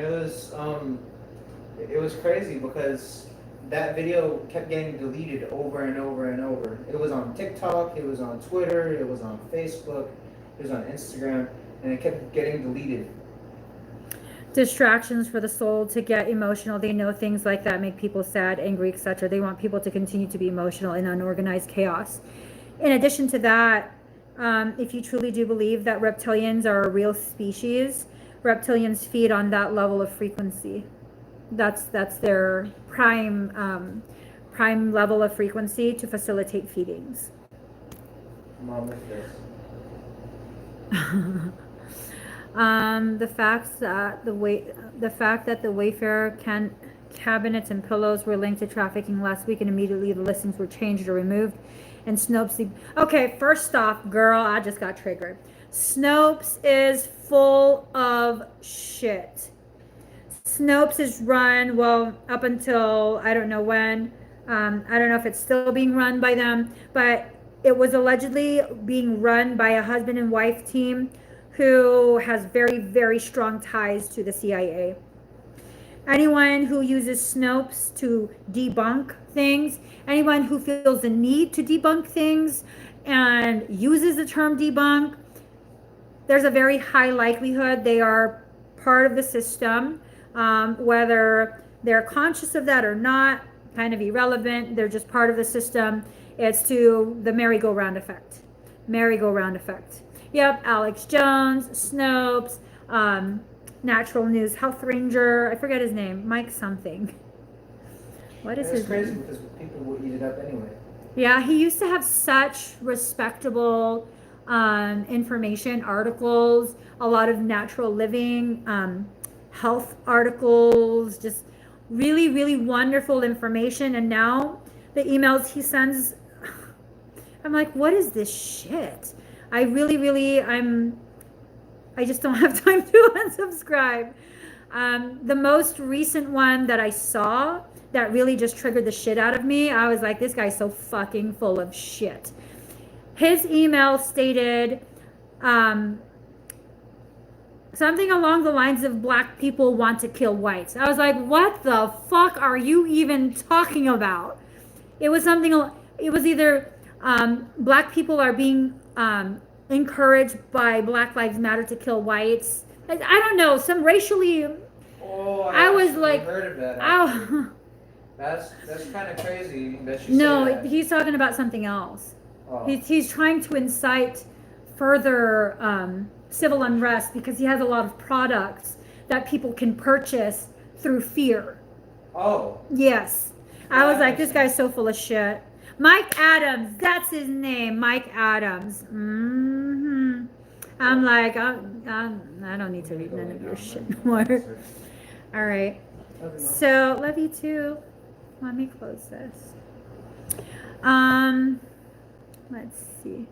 it was crazy because that video kept getting deleted over and over and over. It was on TikTok, it was on Twitter, it was on Facebook, it was on Instagram, and it kept getting deleted. Distractions for the soul to get emotional. They know things like that make people sad, angry, etc. They want people to continue to be emotional in unorganized chaos. in addition to that, if you truly do believe that reptilians are a real species, reptilians feed on that level of frequency. That's their prime level of frequency to facilitate feedings. Mom with this. The fact that the Wayfarer cabinets and pillows were linked to trafficking last week, and immediately the listings were changed or removed. And Snopes. Okay, first off, girl, I just got triggered. Snopes is full of shit. Snopes is run, well, up until I don't know when. I don't know if it's still being run by them, but it was allegedly being run by a husband and wife team who has very, very strong ties to the CIA. Anyone who uses Snopes to debunk things, anyone who feels the need to debunk things and uses the term debunk, there's a very high likelihood they are part of the system. Whether they're conscious of that or not, kind of irrelevant. They're just part of the system. It's to the merry-go-round effect. Merry-go-round effect. Yep, Alex Jones, Snopes, Natural News Health Ranger. I forget his name. Mike something. What is his crazy name? because people will eat it up anyway. Yeah, he used to have such respectable information, articles, a lot of natural living, health articles, just really, really wonderful information. And now the emails he sends, I'm like, what is this shit? I really, really, I just don't have time to unsubscribe. The most recent one that I saw that really just triggered the shit out of me, I was like, this guy's so fucking full of shit. His email stated something along the lines of black people want to kill whites. I was like, what the fuck are you even talking about? It was something, it was either black people are being encouraged by Black Lives Matter to kill whites. I don't know, some racially. Oh, I was like, heard of that. Ow. That's kind of crazy that you No, say that. he's talking about something else. Oh. He's trying to incite further civil unrest because he has a lot of products that people can purchase through fear. Oh. Yes. I was like, this guy's so full of shit. Mike Adams, that's his name, Mike Adams. Mm-hmm. I'm like, I don't need to read none of your shit more. All right. So, love you too. Let me close this. Let's see.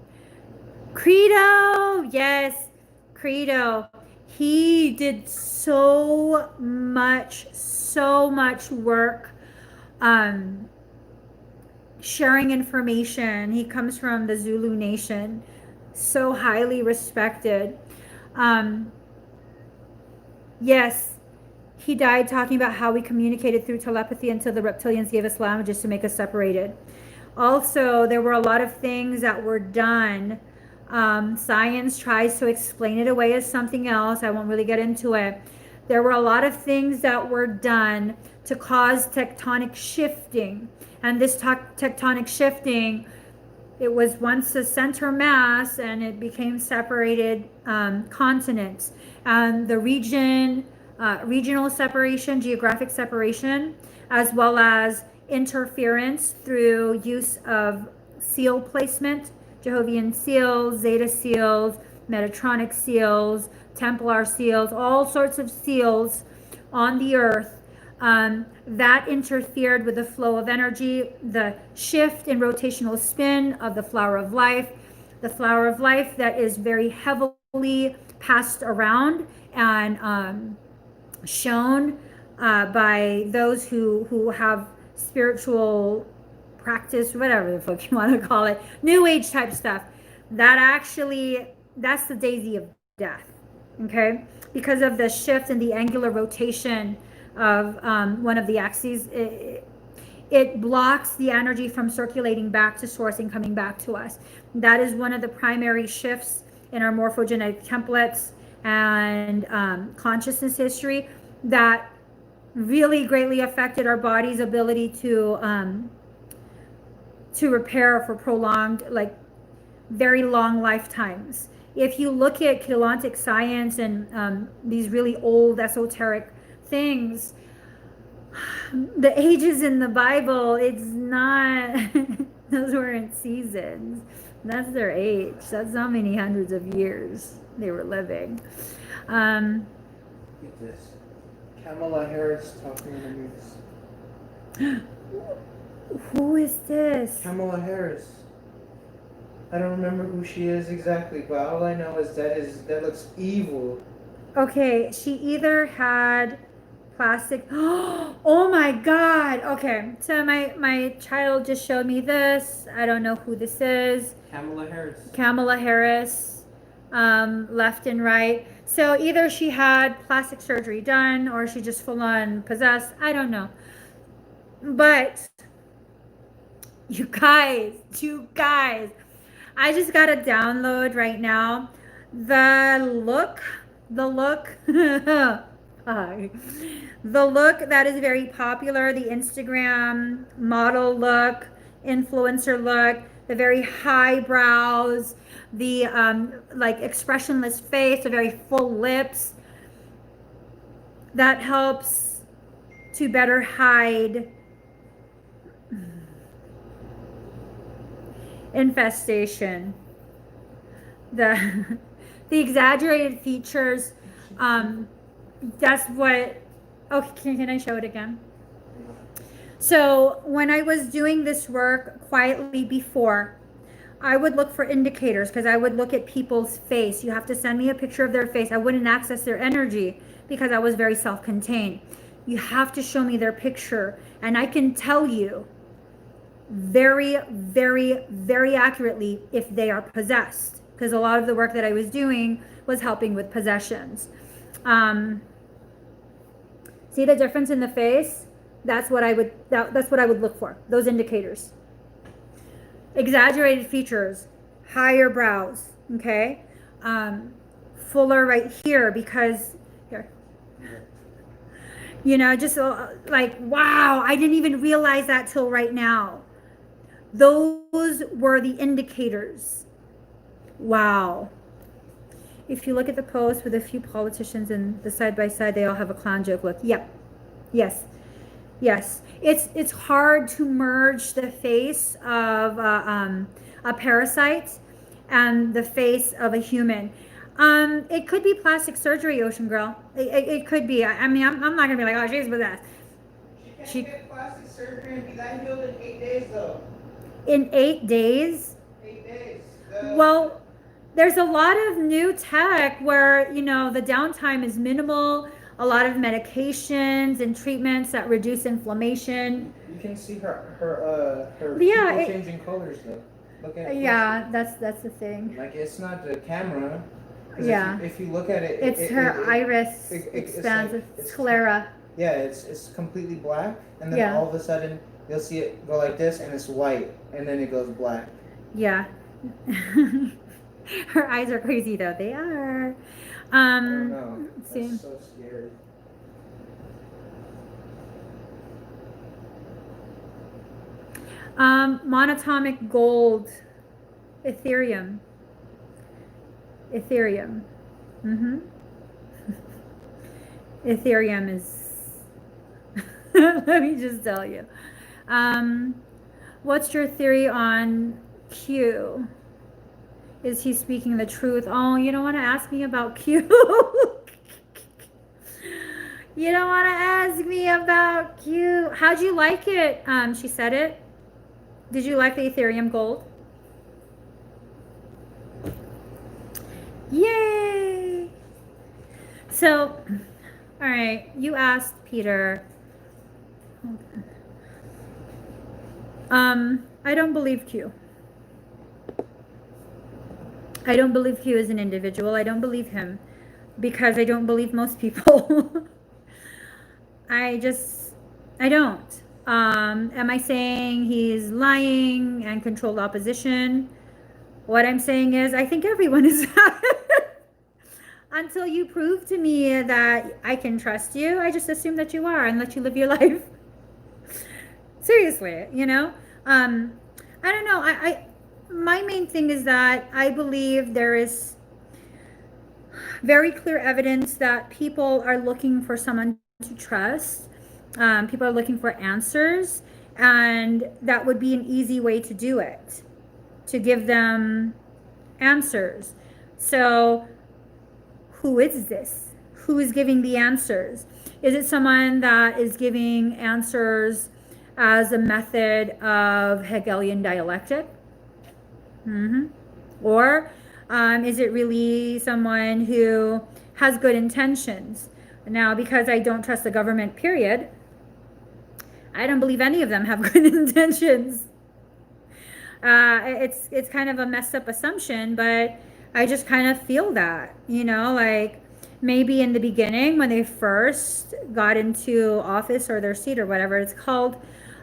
Credo, yes, Credo. He did so much work sharing information. He comes from the Zulu Nation, so highly respected. Yes, he died talking about how we communicated through telepathy until the reptilians gave us languages to make us separated. Also, there were a lot of things that were done. Science tries to explain it away as something else. I won't really get into it. There were a lot of things that were done to cause tectonic shifting. And this tectonic shifting, it was once a center mass and it became separated continents. And the regional separation, geographic separation, as well as interference through use of seal placement, Jehovian seals, Zeta seals, Metatronic seals, Templar seals, all sorts of seals on the earth. That interfered with the flow of energy, the shift in rotational spin of the flower of life that is very heavily passed around and shown by those who have spiritual practice, whatever the fuck you want to call it, new age type stuff. That's the daisy of death, okay? Because of the shift in the angular rotation of one of the axes, it blocks the energy from circulating back to source and coming back to us. That is one of the primary shifts in our morphogenetic templates and consciousness history that really greatly affected our body's ability to repair for prolonged, like very long lifetimes. If you look at Keylontic science and these really old esoteric things, the ages in the Bible, it's not, those weren't seasons. That's their age. That's how many hundreds of years they were living. Get this. Pamela Harris talking in the news. Who is this? Pamela Harris. I don't remember who she is exactly, but all I know is that looks evil. Okay, she either had plastic. Oh my God. Okay, so my child just showed me this. I don't know who this is. Pamela Harris, left and right. So either she had plastic surgery done or she just full on possessed. I don't know. But you guys, I just got a download right now. The look that is very popular, the Instagram model look, influencer look, the very high brows, the like expressionless face, the very full lips, that helps to better hide infestation. The exaggerated features, that's what, okay, can I show it again? So when I was doing this work quietly before, I would look for indicators because I would look at people's face. You have to send me a picture of their face. I wouldn't access their energy because I was very self-contained. You have to show me their picture, and I can tell you very, very, very accurately if they are possessed, because a lot of the work that I was doing was helping with possessions. See the difference in the face? That's what I would look for, those indicators. Exaggerated features, higher brows, okay? Fuller right here because here. You know, just like, wow, I didn't even realize that till right now. Those were the indicators. Wow. If you look at the post with a few politicians and the side by side, they all have a clown joke look. Yep. Yes. Yes. It's hard to merge the face of a parasite and the face of a human. It could be plastic surgery, Ocean Girl. It could be. I mean, I'm not gonna be like, oh, she's possessed. She can't get plastic surgery and be that healed in 8 days, though. In 8 days? 8 days. Well, there's a lot of new tech where, you know, the downtime is minimal. A lot of medications and treatments that reduce inflammation. You can see her yeah, changing colors, though. Look at it. Yeah, that's the thing. Like, it's not the camera. Yeah. If you look at it, it's her iris expands. It's sclera. Yeah, it's completely black, and then all of a sudden you'll see it go like this, and it's white, and then it goes black. Yeah. Her eyes are crazy though. They are. Oh no, that's so scary. Monatomic gold, Ethereum. Mm-hmm. Ethereum is, let me just tell you. What's your theory on Q? Is he speaking the truth? Oh, you don't want to ask me about Q. You don't want to ask me about Q. How'd you like it? She said it. Did you like the Ethereum gold? Yay! So, all right, you asked Peter. I don't believe Q. I don't believe Q is an individual. I don't believe him because I don't believe most people. I don't. Am I saying he's lying and controlled opposition? What I'm saying is I think everyone is until you prove to me that I can trust you. I just assume that you are and let you live your life. Seriously, you know? I don't know. my main thing is that I believe there is very clear evidence that people are looking for someone to trust. People are looking for answers, and that would be an easy way to do it, to give them answers. So, who is this? Who is giving the answers? Is it someone that is giving answers as a method of Hegelian dialectic? Or is it really someone who has good intentions? Now, because I don't trust the government, period, I don't believe any of them have good intentions. It's kind of a messed up assumption, but I just kind of feel that, like maybe in the beginning when they first got into office or their seat or whatever it's called,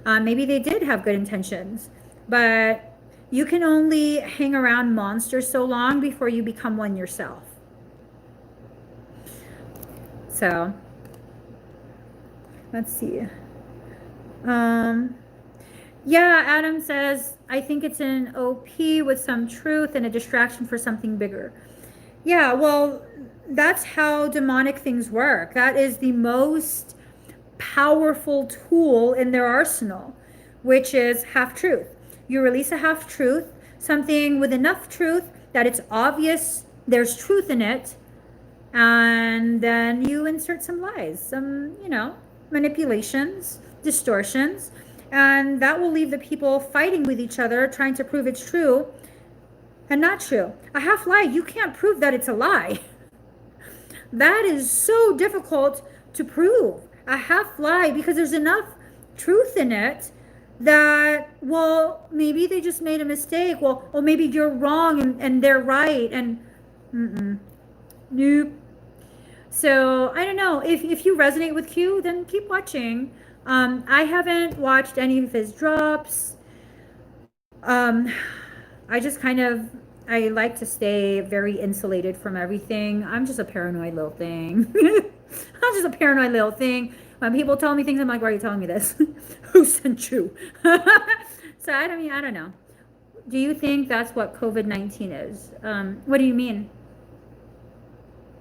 maybe they did have good intentions, but you can only hang around monsters so long before you become one yourself. So, let's see. Yeah, Adam says, I think it's an OP with some truth and a distraction for something bigger. Yeah, well, that's how demonic things work. That is the most powerful tool in their arsenal, which is half-truth. You release a half-truth, something with enough truth that it's obvious there's truth in it, and then you insert some lies, some, manipulations, distortions, and that will leave the people fighting with each other, trying to prove it's true and not true. A half lie, you can't prove that it's a lie. That is so difficult to prove. A half lie, because there's enough truth in it that, well, maybe they just made a mistake. Well, or maybe you're wrong and they're right. And nope. So I don't know. If you resonate with Q, then keep watching. I haven't watched any of his drops. I just I like to stay very insulated from everything. I'm just a paranoid little thing. I'm just a paranoid little thing. When people tell me things, I'm like, why are you telling me this? Who sent you? So I don't know. Do you think that's what COVID-19 is? What do you mean?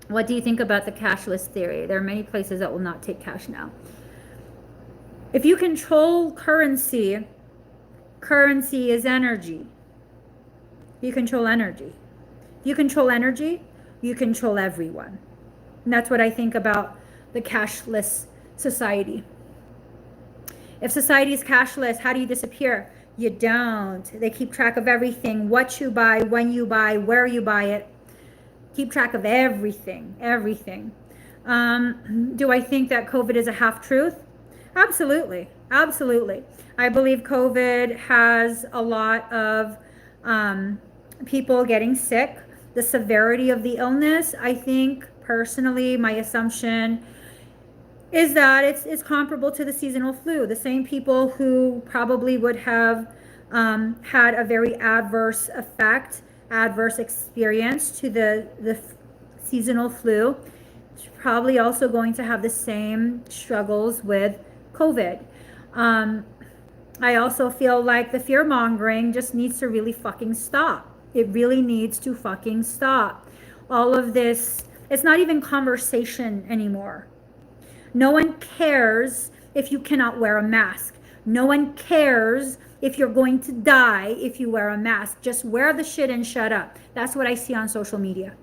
What do you think about the cashless theory? There are many places that will not take cash now. If you control currency, currency is energy. You control energy. You control energy, you control everyone. And that's what I think about the cashless society. If society is cashless, how do you disappear? You don't. They keep track of everything, what you buy, when you buy, where you buy it. Keep track of everything. Do I think that COVID is a half-truth? Absolutely. I believe COVID has a lot of people getting sick. The severity of the illness, I think, personally, my assumption is that it's comparable to the seasonal flu. The same people who probably would have had a very adverse experience to the seasonal flu, is probably also going to have the same struggles with COVID. I also feel like the fear mongering just needs to really fucking stop. It really needs to fucking stop. All of this, it's not even conversation anymore. No one cares if you cannot wear a mask. No one cares if you're going to die if you wear a mask. Just wear the shit and shut up. That's what I see on social media.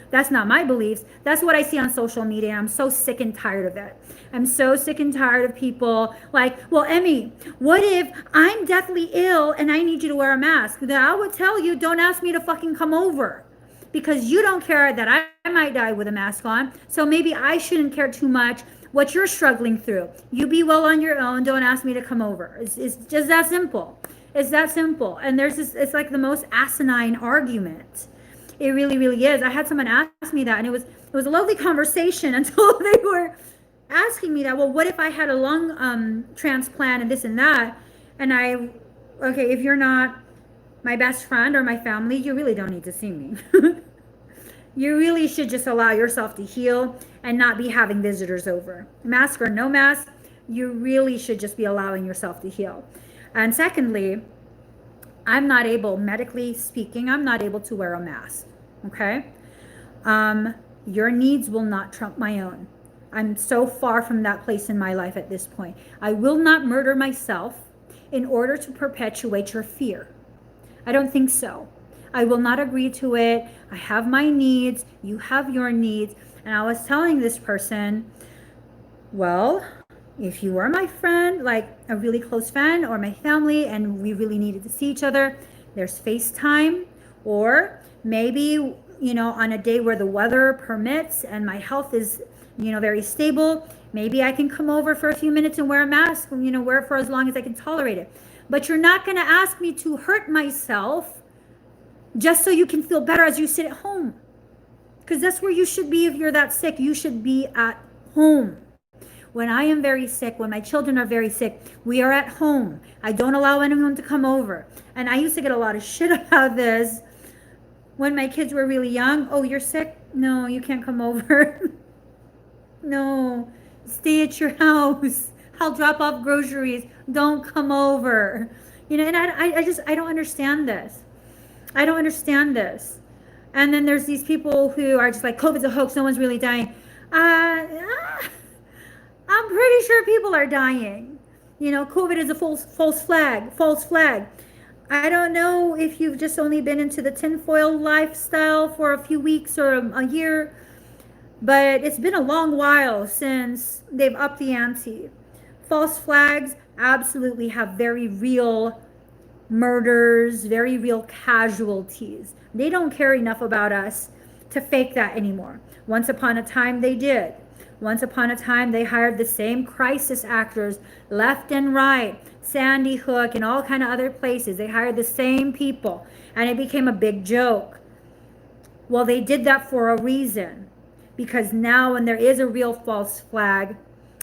That's not my beliefs. That's what I see on social media. I'm so sick and tired of it. I'm so sick and tired of people like, well, Emmie, what if I'm deathly ill and I need you to wear a mask? Then I would tell you, don't ask me to fucking come over, because you don't care that I might die with a mask on. So maybe I shouldn't care too much what you're struggling through. You be well on your own. Don't ask me to come over. It's just that simple. It's that simple. And there's this, it's like the most asinine argument. It really, really is. I had someone ask me that, and it was a lovely conversation until they were asking me that. Well, what if I had a lung transplant and this and that? And okay, if you're not my best friend or my family, you really don't need to see me. You really should just allow yourself to heal and not be having visitors over. Mask or no mask, you really should just be allowing yourself to heal. And secondly, I'm not able, medically speaking, I'm not able to wear a mask. Okay? Your needs will not trump my own. I'm so far from that place in my life at this point. I will not murder myself in order to perpetuate your fear. I don't think so. I will not agree to it. I have my needs. You have your needs. And I was telling this person, well, if you were my friend, like a really close friend, or my family, and we really needed to see each other, there's FaceTime, or maybe, on a day where the weather permits and my health is, very stable, maybe I can come over for a few minutes and wear a mask, wear it for as long as I can tolerate it. But you're not going to ask me to hurt myself just so you can feel better as you sit at home. Because that's where you should be if you're that sick. You should be at home. When I am very sick, when my children are very sick, we are at home. I don't allow anyone to come over. And I used to get a lot of shit about this when my kids were really young. Oh, you're sick? No, you can't come over. No, stay at your house. I'll drop off groceries. Don't come over. And I don't understand this. I don't understand this. And then there's these people who are just like, COVID's a hoax. No one's really dying. I'm pretty sure people are dying. COVID is a false flag. I don't know if you've just only been into the tinfoil lifestyle for a few weeks or a year, but it's been a long while since they've upped the ante. False flags absolutely have very real murders, very real casualties. They don't care enough about us to fake that anymore. Once upon a time they did. Once upon a time they hired the same crisis actors left and right, Sandy Hook and all kind of other places. They hired the same people and it became a big joke. Well, they did that for a reason, because now when there is a real false flag,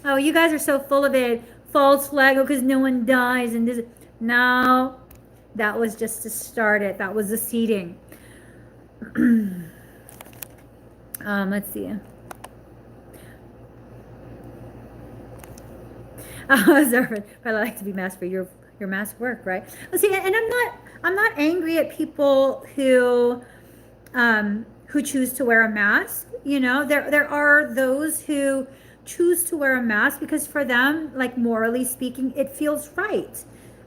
oh, you guys are so full of it, false flag, because no one dies and this. No, that was just to start it. That was the seeding. Let's see. Sorry, but I like to be masked for your mask work, right? Let's see, and I'm not angry at people who choose to wear a mask. There are those who choose to wear a mask because for them, like morally speaking, it feels right.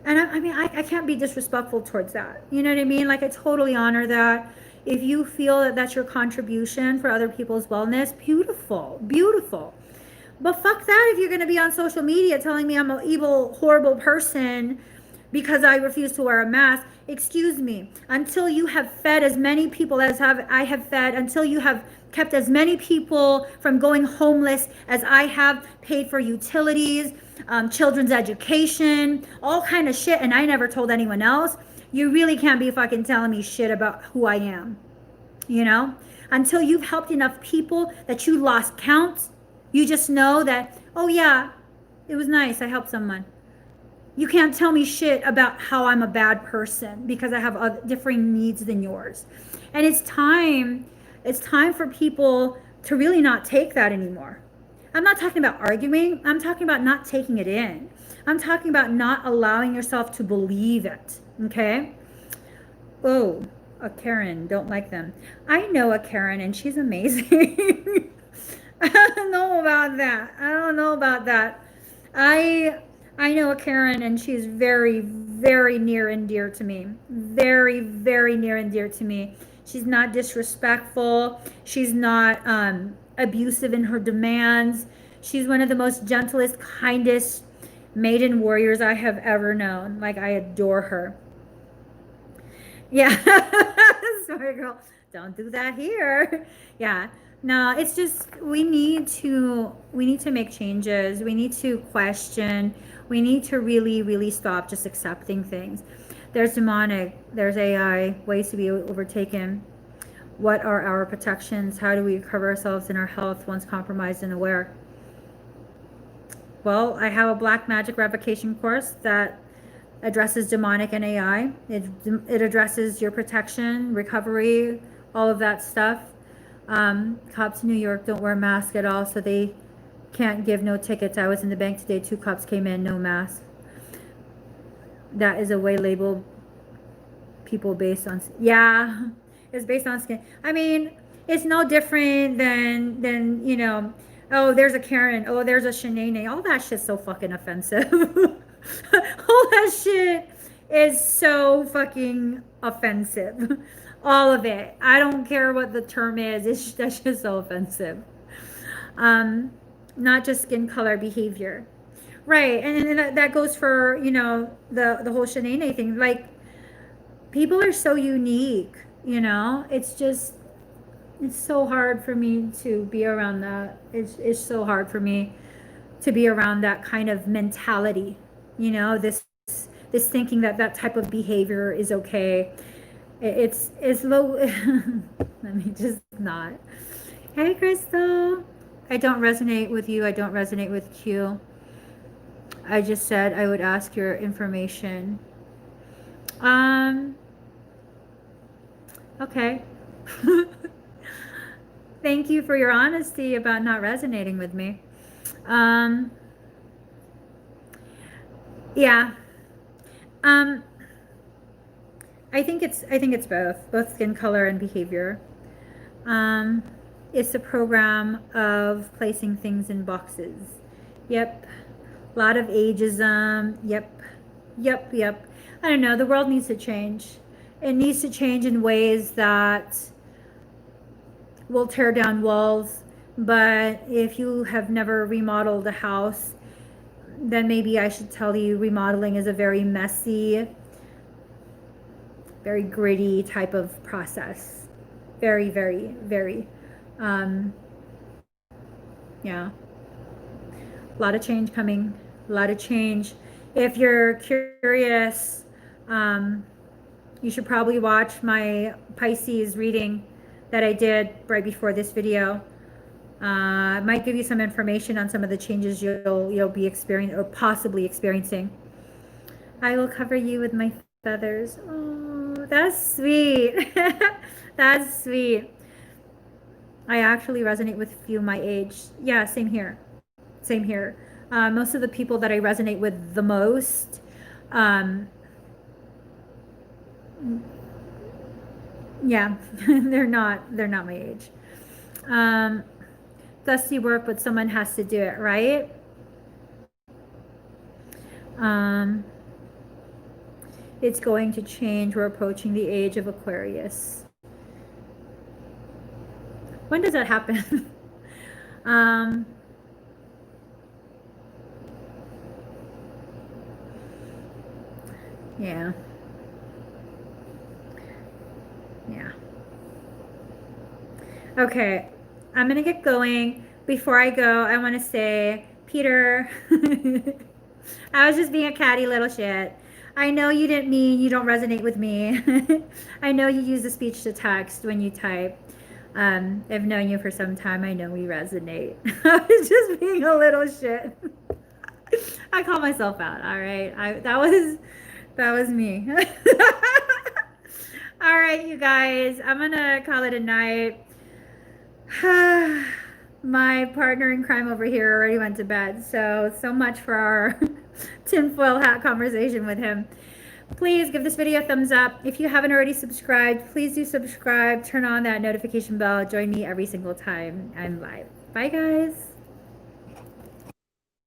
And I can't be disrespectful towards that. You know what I mean? Like I totally honor that. If you feel that that's your contribution for other people's wellness, beautiful, beautiful. But fuck that if you're going to be on social media telling me I'm an evil, horrible person because I refuse to wear a mask. Excuse me. Until you have fed as many people as I have fed, until you have kept as many people from going homeless as I have, paid for utilities, children's education, all kind of shit, and I never told anyone else, you really can't be fucking telling me shit about who I am. Until you've helped enough people that you lost count, you just know that, oh yeah, it was nice, I helped someone. You can't tell me shit about how I'm a bad person because I have differing needs than yours. And it's time for people to really not take that anymore. I'm not talking about arguing. I'm talking about not taking it in. I'm talking about not allowing yourself to believe it. Okay? Oh, a Karen. Don't like them. I know a Karen and she's amazing. I don't know about that. I know a Karen and she's very, very near and dear to me. Very, very near and dear to me. She's not disrespectful. She's not abusive in her demands. She's one of the most gentlest, kindest maiden warriors I have ever known. Like, I adore her. Yeah. Sorry, girl. Don't do that here. Yeah. No, it's just we need to make changes. We need to question. We need to really, really stop just accepting things. There's demonic, there's AI, ways to be overtaken. What are our protections? How do we recover ourselves and our health once compromised and aware? Well, I have a black magic revocation course that addresses demonic and AI. It addresses your protection, recovery, all of that stuff. Cops in New York don't wear masks at all, so they can't give no tickets. I was in the bank today, 2 cops came in, no mask. That is a way labeled people based on, yeah, it's based on skin. I mean, it's no different than you know, oh, there's a Karen, oh, there's a Shanae. All that shit's so fucking offensive. All that shit is so fucking offensive. All of it. I don't care what the term is. That's just so offensive. Not just skin color, behavior. Right, and that goes for, you know, the whole Shanae thing. Like, people are so unique, you know? It's just, it's so hard for me to be around that. It's so hard for me to be around that kind of mentality, you know? This thinking that that type of behavior is okay. It's low. Let me just not. Hey, Crystal. I don't resonate with you. I don't resonate with Q. I just said I would ask your information. Okay. Thank you for your honesty about not resonating with me. Yeah. I think it's both skin color and behavior. It's a program of placing things in boxes. Yep. A lot of ageism. Yep. I don't know. The world needs to change. It needs to change in ways that will tear down walls. But if you have never remodeled a house, then maybe I should tell you remodeling is a very messy, very gritty type of process. Very, very, very. Yeah. A lot of change coming. A lot of change. If you're curious, you should probably watch my Pisces reading that I did right before this video. It might give you some information on some of the changes you'll be experiencing or possibly experiencing. I will cover you with my feathers. Oh, that's sweet. That's sweet. I actually resonate with a few my age. Yeah, same here. Same here. Most of the people that I resonate with the most, yeah, they're not my age. Dusty work, but someone has to do it, right? It's going to change. We're approaching the age of Aquarius. When does that happen? Yeah. Okay, I'm gonna get going. Before I go, I want to say, Peter, I was just being a catty little shit. I know you didn't mean you don't resonate with me. I know you use the speech to text when you type. I've known you for some time. I know we resonate. I was just being a little shit. I call myself out. All right. That was me. All right, you guys. I'm gonna call it a night. My partner in crime over here already went to bed. So much for our tinfoil hat conversation with him. Please give this video a thumbs up. If you haven't already subscribed, please do subscribe. Turn on that notification bell. Join me every single time I'm live. Bye, guys.